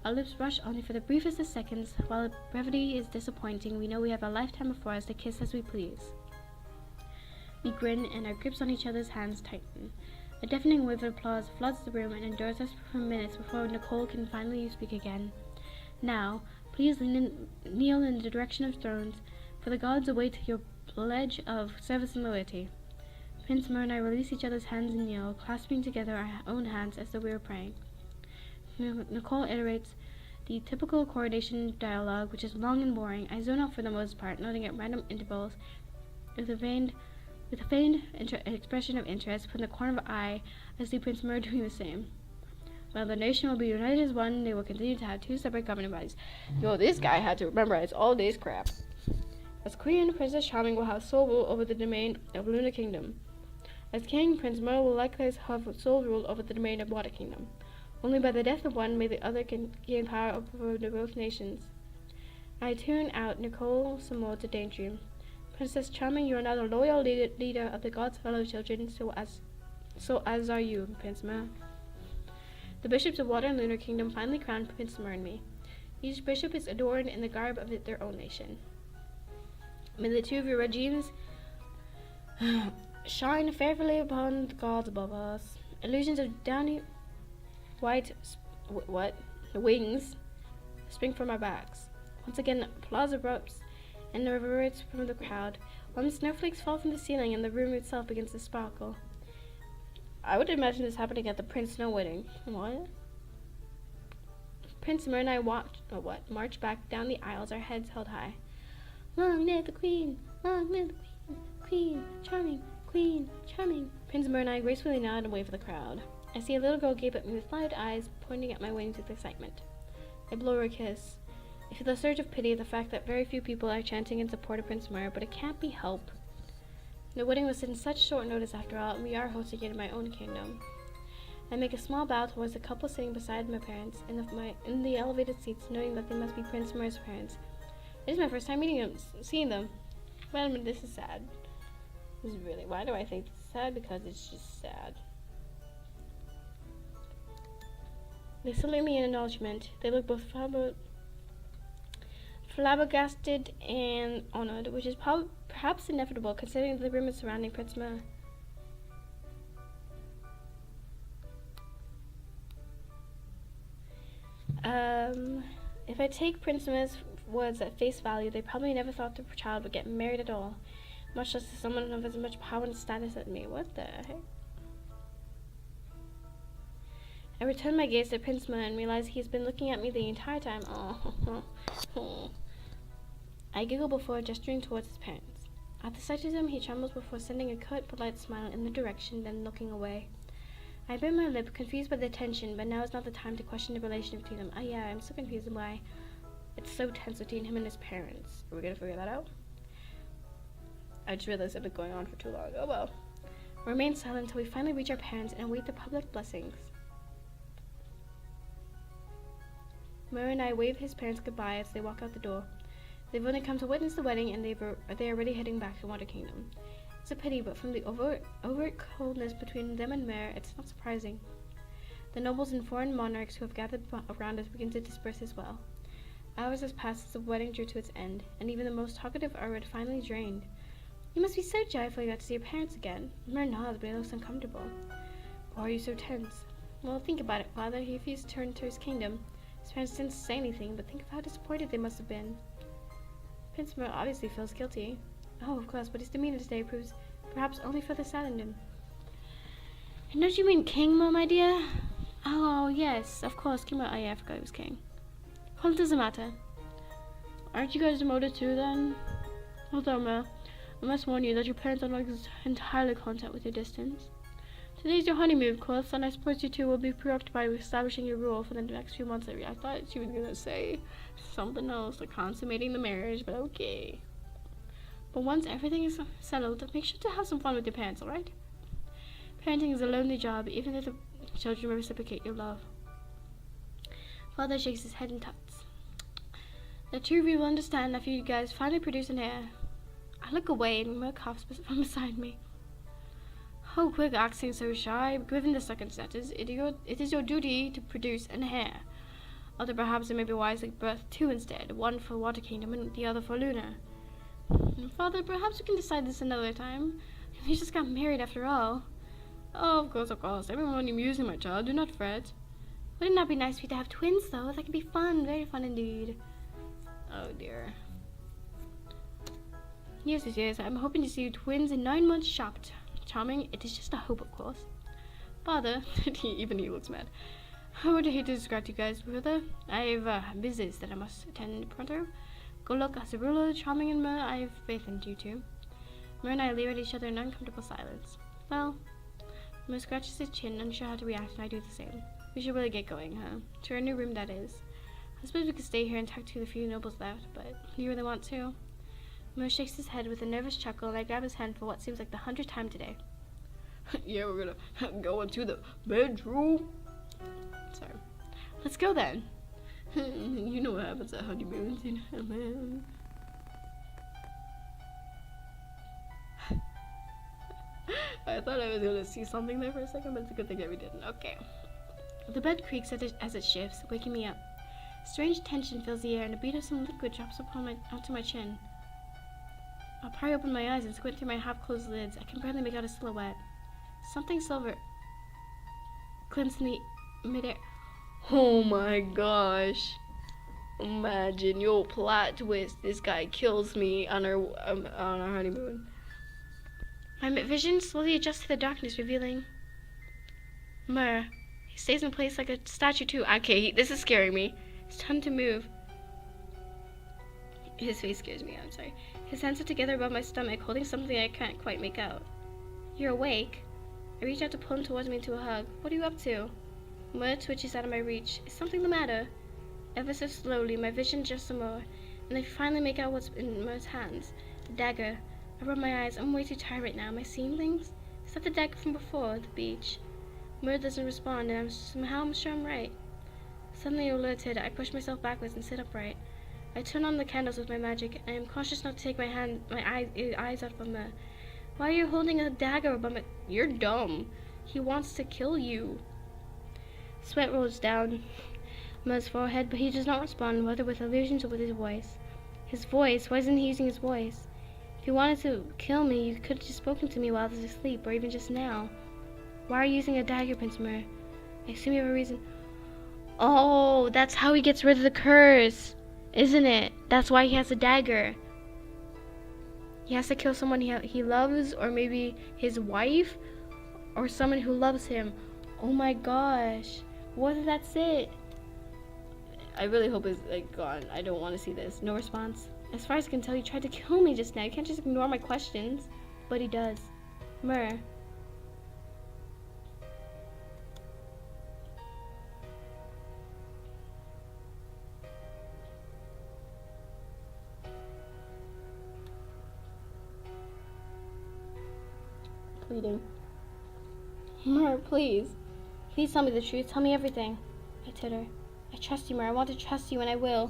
Our lips brush only for the briefest of seconds. While the brevity is disappointing, we know we have a lifetime before us to kiss as we please. We grin and our grips on each other's hands tighten. A deafening wave of applause floods the room and endures us for minutes before Nicole can finally speak again. Now, please kneel in the direction of thrones, for the gods await your pledge of service and loyalty. Prince Mer and I release each other's hands and kneel, clasping together our own hands as though we were praying. Nicole iterates the typical coronation dialogue, which is long and boring. I zone out for the most part, nodding at random intervals with a feigned expression of interest from the corner of an eye. I see Prince Mer doing the same. While the nation will be united as one, they will continue to have two separate governing bodies. Yo, this guy had to memorize all this crap. As Queen, Princess Charming will have sole rule over the domain of Lunar Kingdom. As King, Prince Mer will likewise have sole rule over the domain of Water Kingdom. Only by the death of one may the other gain power over both nations. I tune out Nicole some more to daydream. Princess Charming, you are now the loyal leader of the gods' fellow children, so as are you, Prince Mer. The bishops of Water and Lunar Kingdom finally crowned Prince Mer and me. Each bishop is adorned in the garb of their own nation. May the two of your regimes shine faithfully upon the gods above us. Illusions of downy white wings spring from our backs. Once again, applause erupts and reverberates from the crowd. When snowflakes fall from the ceiling and the room itself begins to sparkle. I would imagine this happening at the Prince Snow wedding. What? Prince Mer and I march back down the aisles, our heads held high. Long live the Queen! Long live the Queen! Queen Charming! Queen Charming! Prince Mer and I gracefully nod and wave for the crowd. I see a little girl gape at me with wide eyes, pointing at my wings with excitement. I blow her a kiss. I feel a surge of pity at the fact that very few people are chanting in support of Prince Mer, but it can't be helped. The wedding was in such short notice after all, and we are hosting it in my own kingdom. I make a small bow towards the couple sitting beside my parents in the elevated seats, knowing that they must be Prince Mer's parents. It is my first time seeing them. Well, this is sad. This is really, why do I think this is sad? Because it's just sad. They salute me in acknowledgement. They look both flabbergasted and honored, which is perhaps inevitable considering the rumors surrounding Prince Mer. If I take Prince Mer's words at face value, they probably never thought the child would get married at all, much less to someone of as much power and status as me. What the heck? I return my gaze to Prince Mer and realize he's been looking at me the entire time. Oh. I giggle before gesturing towards his parents. At the sight of him, he trembles before sending a curt, polite smile in the direction, then looking away. I bit my lip, confused by the tension, but now is not the time to question the relation between them. Yeah, I'm so confused why it's so tense between him and his parents. Are we gonna figure that out? I just realized I've been going on for too long. Oh well. We remain silent until we finally reach our parents and await the public blessings. Mer and I wave his parents goodbye as they walk out the door. They've only come to witness the wedding, and they are already heading back to Water Kingdom. It's a pity, but from the overt coldness between them and Mer, it's not surprising. The nobles and foreign monarchs who have gathered around us begin to disperse as well. Hours has passed as the wedding drew to its end, and even the most talkative are finally drained. You must be so joyful you got to see your parents again. Mer nods, but he looks uncomfortable. Why are you so tense? Well, think about it, Father. He refused to return to his kingdom. His parents didn't say anything, but think of how disappointed they must have been. Prince Mer obviously feels guilty. Oh, of course, but his demeanor today proves perhaps only further saddened him. And don't you mean King Mer, my dear? Oh, yes, of course, King Mer. Oh, yeah, I forgot he was king. Well, it doesn't matter. Aren't you guys demoted too then? Although, Mer, I must warn you that your parents are not entirely content with your distance. Today's your honeymoon, of course, and I suppose you two will be preoccupied with establishing your rule for the next few months. I thought she was gonna say something else, like consummating the marriage, but okay. But once everything is settled, make sure to have some fun with your parents, alright? Parenting is a lonely job, even if the children reciprocate your love. Father shakes his head and tuts. The two of you will understand after you guys finally produce an heir. I look away and Mer coughs from beside me. Oh, quick, acting so shy. Given the circumstances, it is your duty to produce an heir. Although perhaps it may be wise to birth two instead, one for Water Kingdom and the other for Luna. Father, perhaps we can decide this another time. We just got married after all. Oh, of course, everyone amusing my child, do not fret. Wouldn't that be nice for you to have twins, though? That could be fun, very fun indeed. Oh, dear. Yes, I'm hoping to see you twins in 9 months sharp. Charming, it is just a hope, of course. Father, even he looks mad. I would hate to distract you guys further. I have business that I must attend pronto. Go look, Azarula, Charming, and Mer, I have faith in you two. Mer and I leer at each other in uncomfortable silence. Well, Mer scratches his chin, unsure how to react, and I do the same. We should really get going, huh? To our new room, that is. I suppose we could stay here and talk to the few nobles left, but do you really want to? Mer shakes his head with a nervous chuckle, and I grab his hand for what seems like the 100th time today. Yeah, we're gonna go into the bedroom. Sorry. Let's go then. You know what happens at honeymoons, you know, man. I thought I was gonna see something there for a second, but it's a good thing that we didn't. Okay. The bed creaks as it shifts, waking me up. Strange tension fills the air, and a bead of some liquid drops onto my chin. I'll pry open my eyes and squint through my half-closed lids. I can barely make out a silhouette. Something silver glints in the midair. Oh my gosh. Imagine your plot twist. This guy kills me on our honeymoon. My vision slowly adjusts to the darkness, revealing Mer. He stays in place like a statue too. Okay, this is scaring me. It's time to move. His face scares me, I'm sorry. His hands are together above my stomach, holding something I can't quite make out. You're awake? I reach out to pull him towards me into a hug. What are you up to? Mer twitches out of my reach. Is something the matter? Ever so slowly, my vision adjusts some more, and I finally make out what's in Mer's hands. The dagger. I rub my eyes. I'm way too tired right now. Am I seeing things? Is that the dagger from before, the beach? Mer doesn't respond, and I'm sure I'm right. Suddenly alerted, I push myself backwards and sit upright. I turn on the candles with my magic, and I am cautious not to take my eyes off of Mer. Why are you holding a dagger above my... You're dumb. He wants to kill you. Sweat rolls down Mer's forehead, but he does not respond, whether with illusions or with his voice. His voice? Why isn't he using his voice? If you wanted to kill me, you could have just spoken to me while I was asleep, or even just now. Why are you using a dagger, Prince Mer? I assume you have a reason. Oh, that's how he gets rid of the curse, isn't it? That's why he has a dagger. He has to kill someone he loves, or maybe his wife, or someone who loves him. Oh my gosh. What if that's it? I really hope it's gone. I don't want to see this. No response. As far as I can tell, he tried to kill me just now. You can't just ignore my questions. But he does. Mer. Pleading. Mer, please. Please tell me the truth. Tell me everything. I titter. I trust you, Mer. I want to trust you, and I will.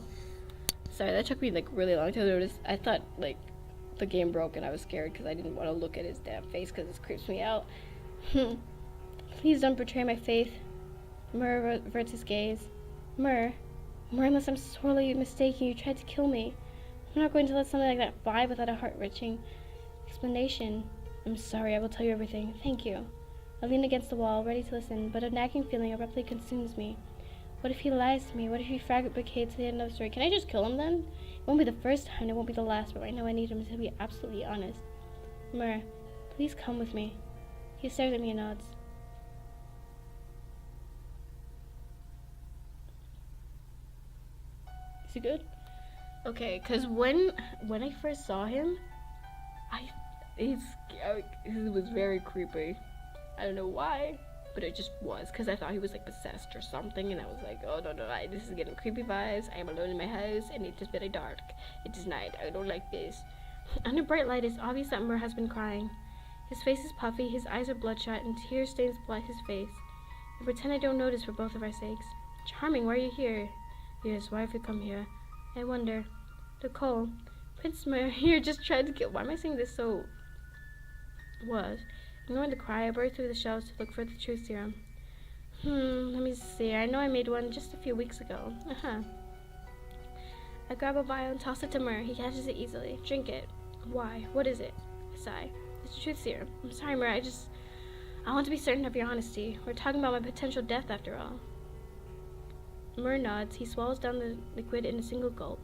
Sorry, that took me really long to notice. I thought the game broke, and I was scared because I didn't want to look at his damn face because it creeps me out. Please don't betray my faith. Mer averts his gaze. Mer, unless I'm sorely mistaken, you tried to kill me. I'm not going to let something like that fly without a heart-wrenching explanation. I'm sorry. I will tell you everything. Thank you. I lean against the wall, ready to listen, but a nagging feeling abruptly consumes me. What if he lies to me? What if he fabricates the end of the story? Can I just kill him then? It won't be the first time, it won't be the last, but right now I need him to be absolutely honest. Mer, please come with me. He stares at me and nods. Is he good? Okay, because when I first saw him, he was very creepy. I don't know why, but it just was, because I thought he was like possessed or something, and I was like, oh no, this is getting creepy vibes. I am alone in my house, and it is very dark. It is night. I don't like this. Under bright light, it's obvious that Mur has been crying. His face is puffy, his eyes are bloodshot, and tears stains his face. I pretend I don't notice for both of our sakes. Charming, why are you here? Yes, why have you come here? I wonder. Nicole, Prince Mur here just tried to kill. Why am I saying this so? Was. Ignoring the cry, I burrowed through the shelves to look for the truth serum. Let me see. I know I made one just a few weeks ago. I grab a vial and toss it to Mur. He catches it easily. Drink it. Why? What is it? I sigh. It's the truth serum. I'm sorry, Mur. I want to be certain of your honesty. We're talking about my potential death after all. Mur nods. He swallows down the liquid in a single gulp.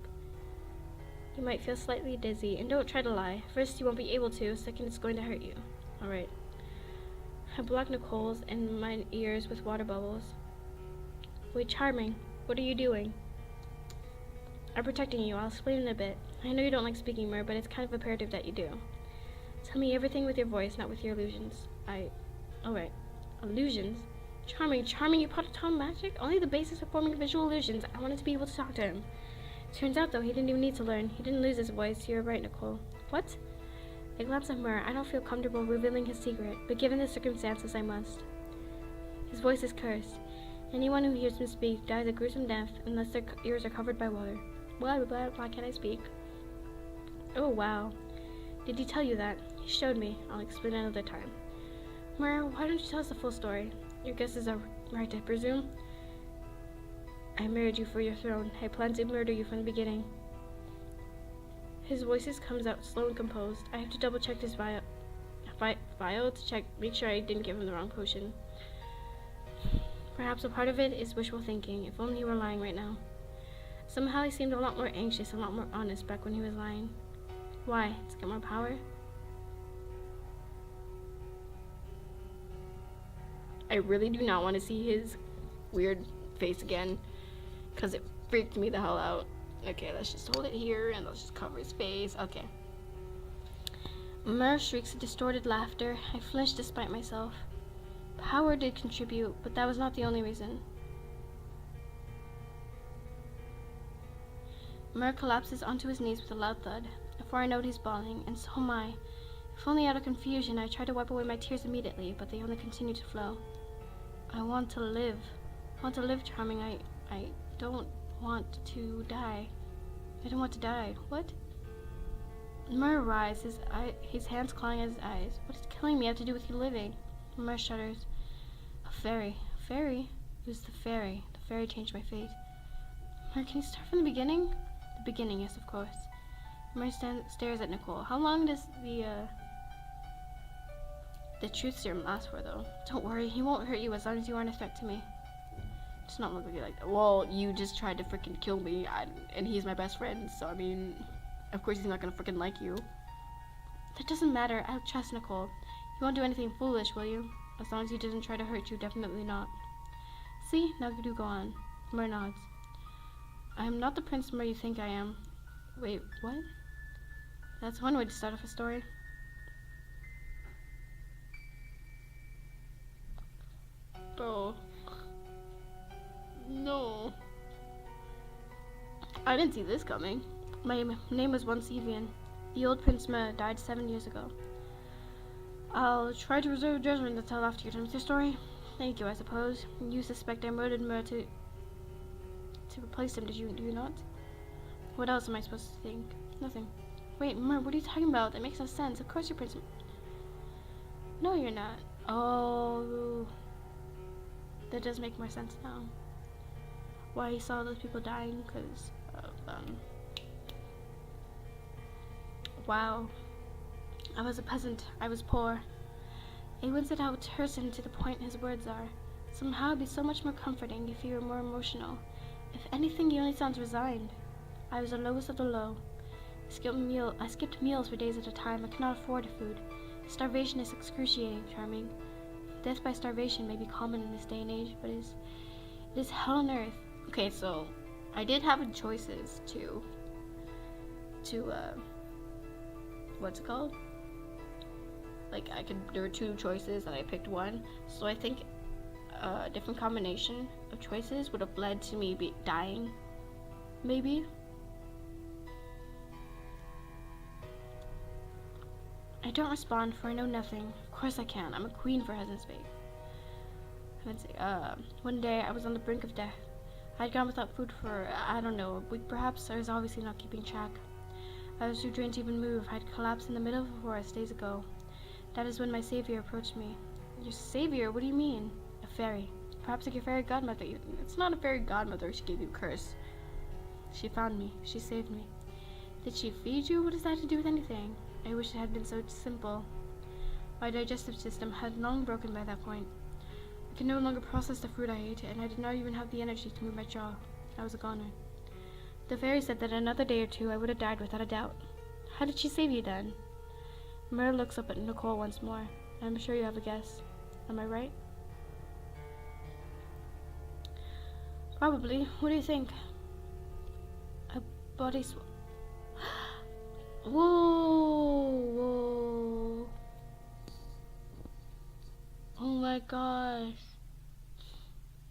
You might feel slightly dizzy, and don't try to lie. First, you won't be able to. Second, it's going to hurt you. Alright. I block Nicole's and my ears with water bubbles. Wait, Charming, what are you doing? I'm protecting you. I'll explain in a bit. I know you don't like speaking, Mur, but it's kind of imperative that you do. Tell me everything with your voice, not with your illusions. Alright. Illusions? Charming, you put on magic? Only the basis of forming visual illusions. I wanted to be able to talk to him. Turns out, though, he didn't even need to learn. He didn't lose his voice. You're right, Nicole. What? I glance at Mur. I don't feel comfortable revealing his secret, but given the circumstances, I must. His voice is cursed. Anyone who hears him speak dies a gruesome death unless their ears are covered by water. Why can't I speak? Oh, wow. Did he tell you that? He showed me. I'll explain another time. Mur, why don't you tell us the full story? Your guesses are right, I presume. I married you for your throne. I planned to murder you from the beginning. His voice comes out slow and composed. I have to double check this vial to make sure I didn't give him the wrong potion. Perhaps a part of it is wishful thinking. If only he were lying right now. Somehow he seemed a lot more anxious, a lot more honest back when he was lying. Why? To get more power? I really do not want to see his weird face again, because it freaked me the hell out. Okay, let's just hold it here and let's just cover his face. Okay. Mur shrieks a distorted laughter. I flinched despite myself. Power did contribute, but that was not the only reason. Mur collapses onto his knees with a loud thud. Before I know it, he's bawling, and so am I. If only out of confusion, I tried to wipe away my tears immediately, but they only continued to flow. I want to live. I want to live, Charming. I don't want to die. I don't want to die. What? Mur writhes, his hands clawing at his eyes. What is killing me have to do with you living? Mur shudders. A fairy. A fairy? It was the fairy. The fairy changed my fate. Mur, can you start from the beginning? The beginning, yes, of course. Mur stares at Nicole. How long does the truth serum last for, though? Don't worry, he won't hurt you as long as you aren't a threat to me. It's not looking like that. Well, you just tried to freaking kill me, and he's my best friend, so I mean, of course he's not gonna freaking like you. That doesn't matter. I trust Nicole. You won't do anything foolish, will you? As long as he doesn't try to hurt you, definitely not. See? Now you do go on. Mur nods. I am not the Prince Mur you think I am. Wait, what? That's one way to start off a story. Oh. No. I didn't see this coming. My name was once Evian. The old Prince Mur died 7 years ago. I'll try to reserve judgment until after you're done with your story. Thank you, I suppose. You suspect I murdered Mur to replace him, do you not? What else am I supposed to think? Nothing. Wait, Mur, what are you talking about? That makes no sense. Of course you're Prince Mur. No, you're not. Oh. That does make more sense now. Why he saw those people dying, because of, Wow. I was a peasant. I was poor. It winds it out tersen to the point his words are. Somehow it'd be so much more comforting if he were more emotional. If anything, he only sounds resigned. I was the lowest of the low. I skipped meals for days at a time. I cannot afford food. Starvation is excruciating, Charming. Death by starvation may be common in this day and age, but it is hell on earth. Okay, so I did have choices to what's it called? Like there were two choices and I picked one. So I think a different combination of choices would have led to me dying, maybe. I don't respond, for I know nothing. Of course I can. I'm a queen, for heaven's sake. One day I was on the brink of death. I had gone without food for, I don't know, a week perhaps. I was obviously not keeping track. I was too drained to even move. I had collapsed in the middle of a forest days ago. That is when my savior approached me. Your savior? What do you mean? A fairy. Perhaps like your fairy godmother. It's not a fairy godmother. She gave you a curse. She found me. She saved me. Did she feed you? What does that have to do with anything? I wish it had been so simple. My digestive system had long broken by that point. I could no longer process the food I ate, and I did not even have the energy to move my jaw. I was a goner. The fairy said that another day or two I would have died without a doubt. How did she save you then? Myr looks up at Nicole once more. I'm sure you have a guess. Am I right? Probably. What do you think? A body swap. Whoa! Oh my gosh.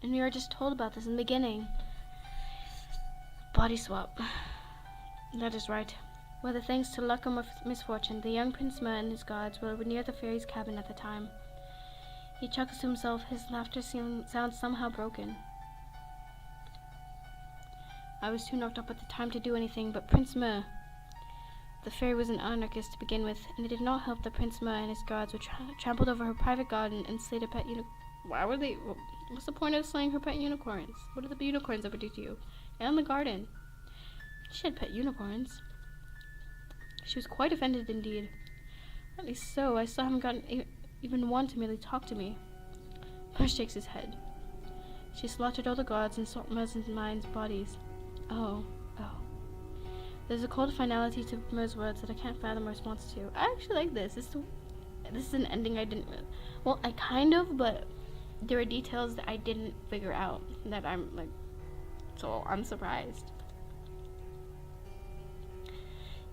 And we were just told about this in the beginning. Body swap. That is right. Whether thanks to luck or misfortune, the young Prince Myr and his guards were near the fairy's cabin at the time. He chuckles to himself, his laughter sounds somehow broken. I was too knocked up at the time to do anything, but Prince Myr... The fairy was an anarchist to begin with, and it did not help that Prince Myr and his guards were trampled over her private garden and slayed her pet Why were they... What's the point of slaying her pet unicorns? What did the unicorns ever do to you? And the garden. She had pet unicorns. She was quite offended indeed. At least so, I still haven't gotten even one to merely talk to me. Myr shakes his head. She slaughtered all the guards and sought Myr's and mine's bodies. Oh. There's a cold finality to Myr's words that I can't fathom a response to. I actually like this. This is an ending I didn't... Well, I kind of, but there are details that I didn't figure out that I'm like... So I'm surprised.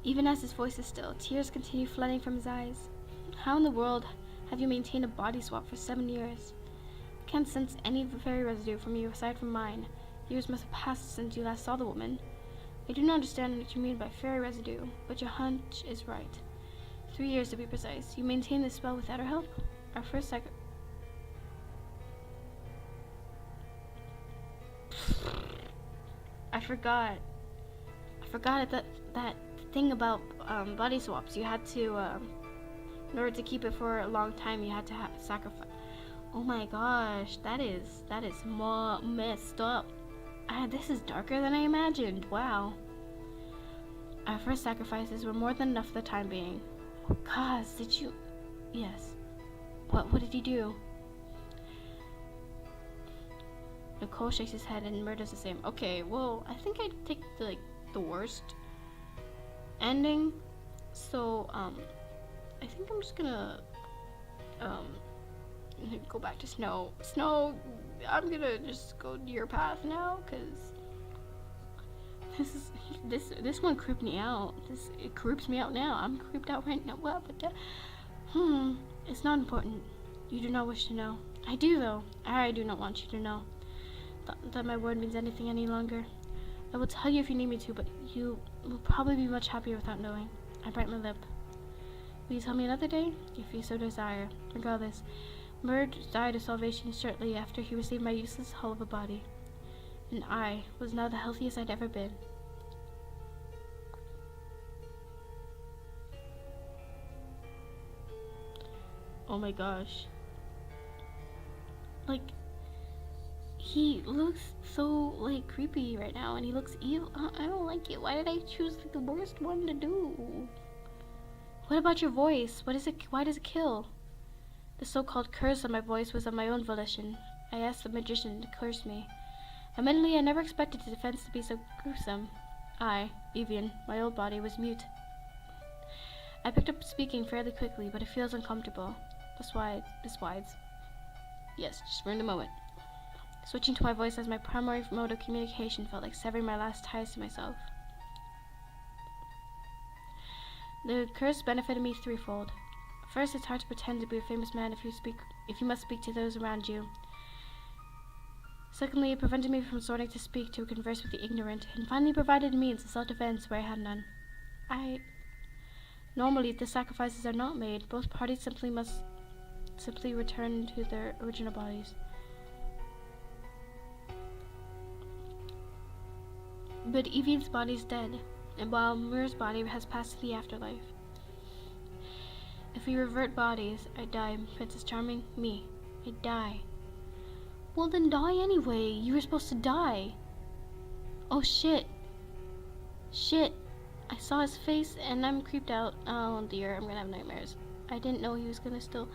Even as his voice is still, tears continue flooding from his eyes. How in the world have you maintained a body swap for 7 years? I can't sense any fairy residue from you aside from mine. Years must have passed since you last saw the woman. I do not understand what you mean by fairy residue, but your hunch is right. 3 years to be precise. You maintained this spell without her help? Our first I forgot that thing about body swaps. You had to, in order to keep it for a long time, you had to sacrifice. Oh my gosh, that is more messed up. This is darker than I imagined. Wow. Our first sacrifices were more than enough for the time being. Kaz, did you... Yes. What did you do? Nicole shakes his head and Myr does the same. Okay, well, I think I'd take the worst ending. So, I think I'm just gonna, go back to Snow. Snow, I'm gonna just go to your path now, cause this one creeped me out. It creeps me out now. I'm creeped out right now. What? But it's not important. You do not wish to know. I do though. I do not want you to know that my word means anything any longer. I will tell you if you need me to, but you will probably be much happier without knowing. I bite my lip. Will you tell me another day, if you so desire? Regardless, Myr died of starvation shortly after he received my useless hull of a body, and I was now the healthiest I'd ever been. Oh my gosh. Like, he looks so, creepy right now, and he looks evil. I don't like it. Why did I choose, the worst one to do? What about your voice? Why does it kill? The so-called curse on my voice was of my own volition. I asked the magician to curse me. Admittedly, I never expected the defense to be so gruesome. I, Evian, my old body, was mute. I picked up speaking fairly quickly, but it feels uncomfortable. Besides, yes, just for a moment. Switching to my voice as my primary mode of communication felt like severing my last ties to myself. The curse benefited me threefold. First, it's hard to pretend to be a famous man if you must speak to those around you. Secondly, it prevented me from sorting to speak to converse with the ignorant, and finally provided means of self-defense where I had none. Normally, if the sacrifices are not made, both parties must simply return to their original bodies. But Evie's body is dead, and while Myr's body has passed to the afterlife. If we revert bodies, I die, Princess Charming. Me. I die. Well, then die anyway. You were supposed to die. Oh, shit. Shit. I saw his face, and I'm creeped out. Oh, dear. I'm gonna have nightmares. I didn't know he was gonna still...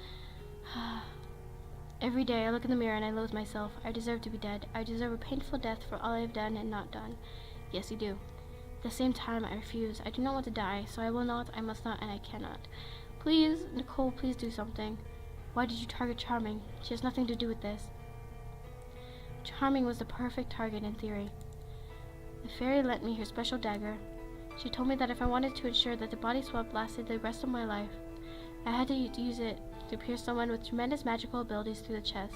Every day, I look in the mirror, and I loathe myself. I deserve to be dead. I deserve a painful death for all I have done and not done. Yes, you do. At the same time, I refuse. I do not want to die, so I will not, I must not, and I cannot. Please, Nicole, please do something. Why did you target Charming? She has nothing to do with this. Charming was the perfect target in theory. The fairy lent me her special dagger. She told me that if I wanted to ensure that the body swap lasted the rest of my life, I had to use it to pierce someone with tremendous magical abilities through the chest.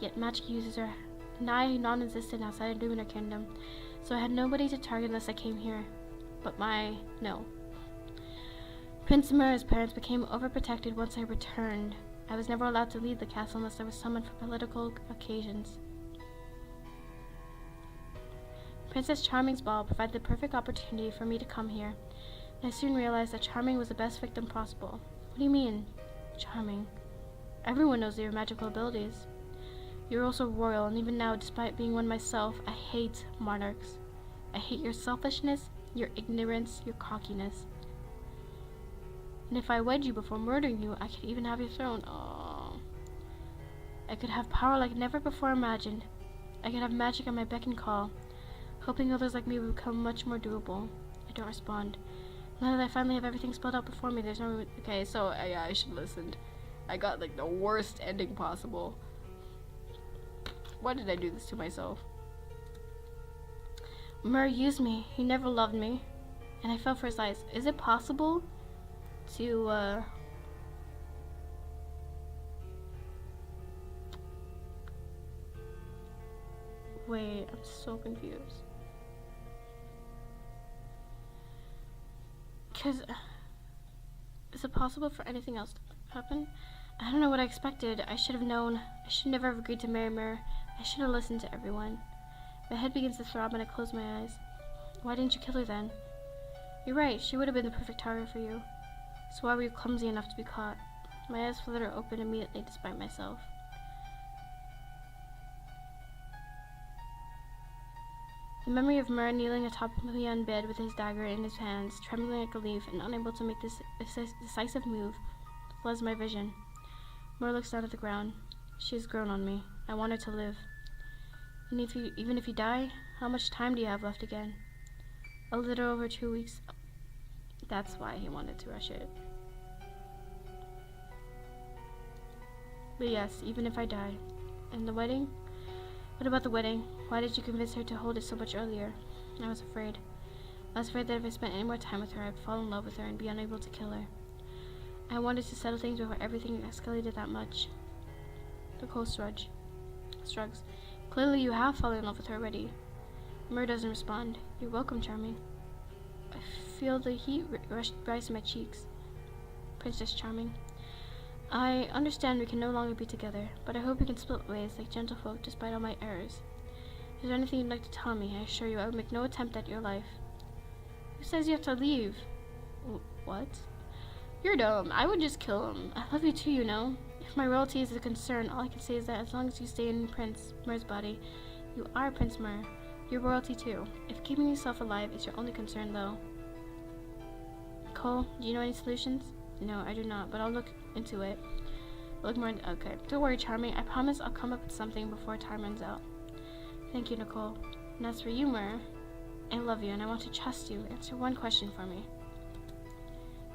Yet magic uses are nigh non-existent outside of Luminar Kingdom, so I had nobody to target unless I came here. But no. Prince Myr's parents became overprotected once I returned. I was never allowed to leave the castle unless I was summoned for political occasions. Princess Charming's ball provided the perfect opportunity for me to come here, and I soon realized that Charming was the best victim possible. What do you mean, Charming? Everyone knows your magical abilities. You're also royal, and even now, despite being one myself, I hate monarchs. I hate your selfishness, your ignorance, your cockiness. And if I wed you before murdering you, I could even have your throne. Oh. I could have power like never before imagined. I could have magic at my beck and call, hoping others like me would become much more doable. I don't respond. Now that I finally have everything spelled out before me, there's no... Okay, so I should have listened. I got like the worst ending possible. Why did I do this to myself? Myr used me. He never loved me. And I fell for his lies. Is it possible to, Wait, I'm so confused. Because... Is it possible for anything else to happen? I don't know what I expected. I should have known. I should never have agreed to marry Myr. I should have listened to everyone. My head begins to throb and I close my eyes. Why didn't you kill her then? You're right, she would have been the perfect target for you. So why were you clumsy enough to be caught? My eyes fluttered open immediately despite myself. The memory of Myr kneeling atop me on bed with his dagger in his hands, trembling like a leaf and unable to make this decisive move, floods my vision. Myr looks down at the ground. She has grown on me. I want her to live. And even if you die, how much time do you have left again? A little over 2 weeks. That's why he wanted to rush it. But yes, even if I die. And the wedding? What about the wedding? Why did you convince her to hold it so much earlier? I was afraid. I was afraid that if I spent any more time with her, I'd fall in love with her and be unable to kill her. I wanted to settle things before everything escalated that much. Nicole shrugs. Clearly you have fallen in love with her already. Myr doesn't respond. You're welcome, Charming. I feel the heat rise to my cheeks. Princess Charming. I understand we can no longer be together, but I hope we can split ways like gentlefolk despite all my errors. Is there anything you'd like to tell me? I assure you I would make no attempt at your life. Who says you have to leave? What? You're dumb. I would just kill him. I love you too, you know. If my royalty is a concern, all I can say is that as long as you stay in Prince Myr's body, you are Prince Myr. You're royalty too. If keeping yourself alive is your only concern, though. Cole, do you know any solutions? No, I do not, but I'll look into it. Look more into, okay. Don't worry, Charming. I promise I'll come up with something before time runs out. Thank you, Nicole. And as for you, Myr, I love you and I want to trust you. Answer one question for me.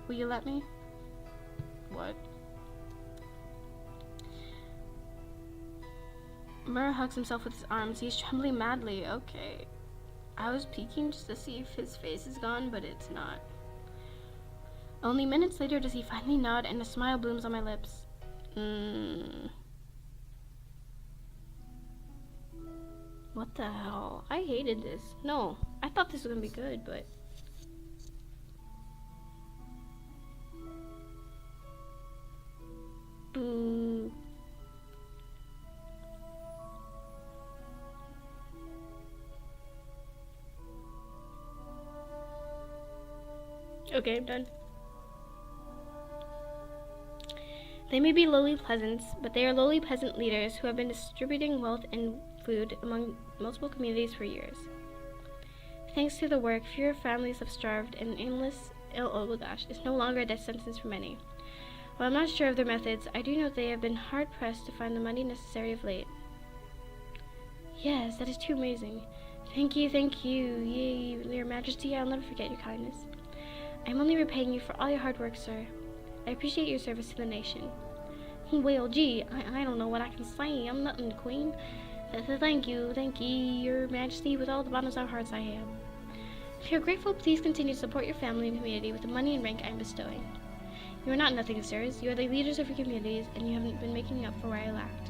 Will you let me? What? Mur hugs himself with his arms. He's trembling madly. Okay. I was peeking just to see if his face is gone, but it's not. Only minutes later does he finally nod and a smile blooms on my lips. What the hell? I hated this. No, I thought this was gonna be good, but... Boo. Okay, I'm done. They may be lowly peasants, but they are lowly peasant leaders who have been distributing wealth and food among multiple communities for years. Thanks to the work, fewer families have starved, and is no longer a death sentence for many. While I'm not sure of their methods, I do know they have been hard-pressed to find the money necessary of late. Yes, that is too amazing. Thank you, yay, Your Majesty, I'll never forget your kindness. I'm only repaying you for all your hard work, sir. I appreciate your service to the nation. Well, gee, I don't know what I can say. I'm nothing, Queen. Thank you, Your Majesty, with all the bottom of our hearts I have. If you're grateful, please continue to support your family and community with the money and rank I am bestowing. You are not nothing, sirs. You are the leaders of your communities, and you haven't been making up for where I lacked.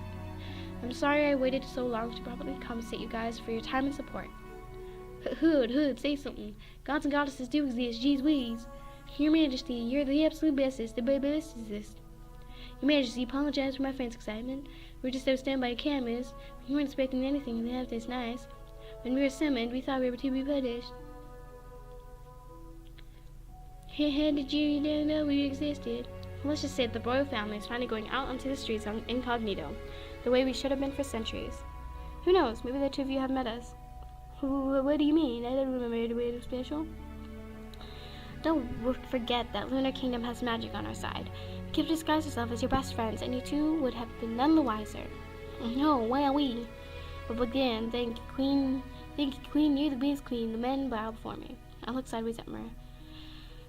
I'm sorry I waited so long to properly compensate you guys for your time and support. Hood, say something. Gods and goddesses do exist, jeez whiz. Your Majesty, you're the absolute bestest, the bestest. Your Majesty, apologize for my friend's excitement. We were just there standing by your cameras. We weren't expecting anything half this nice. When we were summoned, we thought we were to be punished. How did you know we existed? Well, let's just say that the royal family is finally going out onto the streets incognito, the way we should have been for centuries. Who knows, maybe the two of you have met us. What do you mean? I don't remember anything special. Don't forget that Lunar Kingdom has magic on our side. You could have disguised yourself as your best friends, and you two would have been none the wiser. No, wowee. But again, thank you, Queen. You're the best Queen. The men bow before me. I look sideways at Mur.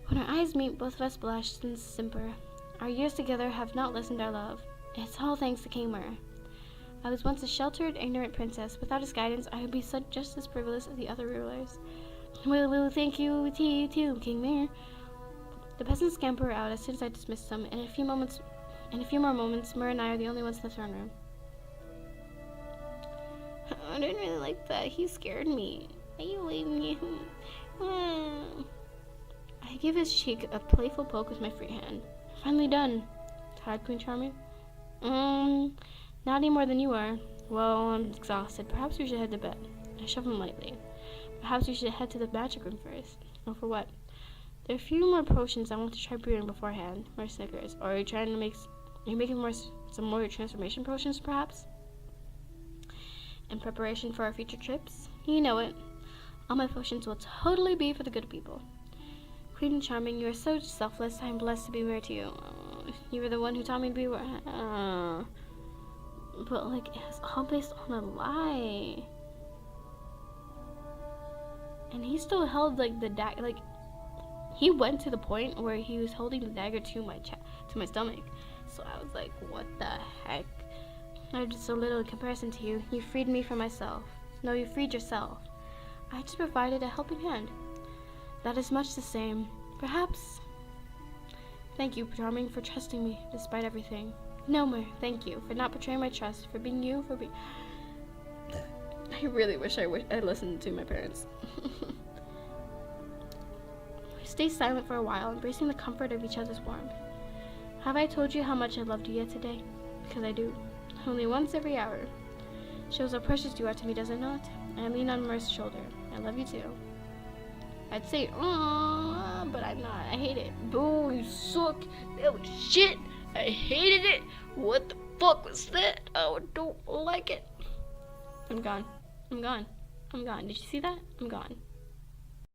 When our eyes meet, both of us blush and simper. Our years together have not lessened our love. It's all thanks to King Mur. I was once a sheltered, ignorant princess. Without his guidance, I would be just as frivolous as the other rulers. Well, thank you to you too, King Mur. The peasants scamper out as soon as I dismiss them. In a few more moments, Mur and I are the only ones in the throne room. I didn't really like that. He scared me. Are you leaving me? I give his cheek a playful poke with my free hand. Finally done. Tired, Queen Charming? Not any more than you are. Well, I'm exhausted. Perhaps we should head to bed. I shove him lightly. Perhaps we should head to the magic room first. Oh, for what? There are a few more potions I want to try brewing beforehand. More Snickers. Or are you trying to make... Are you making some more transformation potions, perhaps? In preparation for our future trips? You know it. All my potions will totally be for the good people. Queen Charming, you are so selfless. I am blessed to be married to you. You were the one who taught me to be... But, like, it's all based on a lie. And he still held, like, the dagger, like, he went to the point where he was holding the dagger to my stomach. So I was like, what the heck? I'm just so little in comparison to you. You freed me from myself. No, you freed yourself. I just provided a helping hand. That is much the same. Perhaps. Thank you, Charming, for trusting me, despite everything. No more. Thank you for not betraying my trust, for being you, for being... I really wish I listened to my parents. We stay silent for a while, embracing the comfort of each other's warmth. Have I told you how much I loved you yet today? Because I do. Only once every hour. Shows how precious you are to me, does it not? I lean on Mur's shoulder. I love you too. I'd say, but I'm not. I hate it. Boo, you suck. That was shit. I hated it. What the fuck was that? Oh, I don't like it. I'm gone. Did you see that? I'm gone.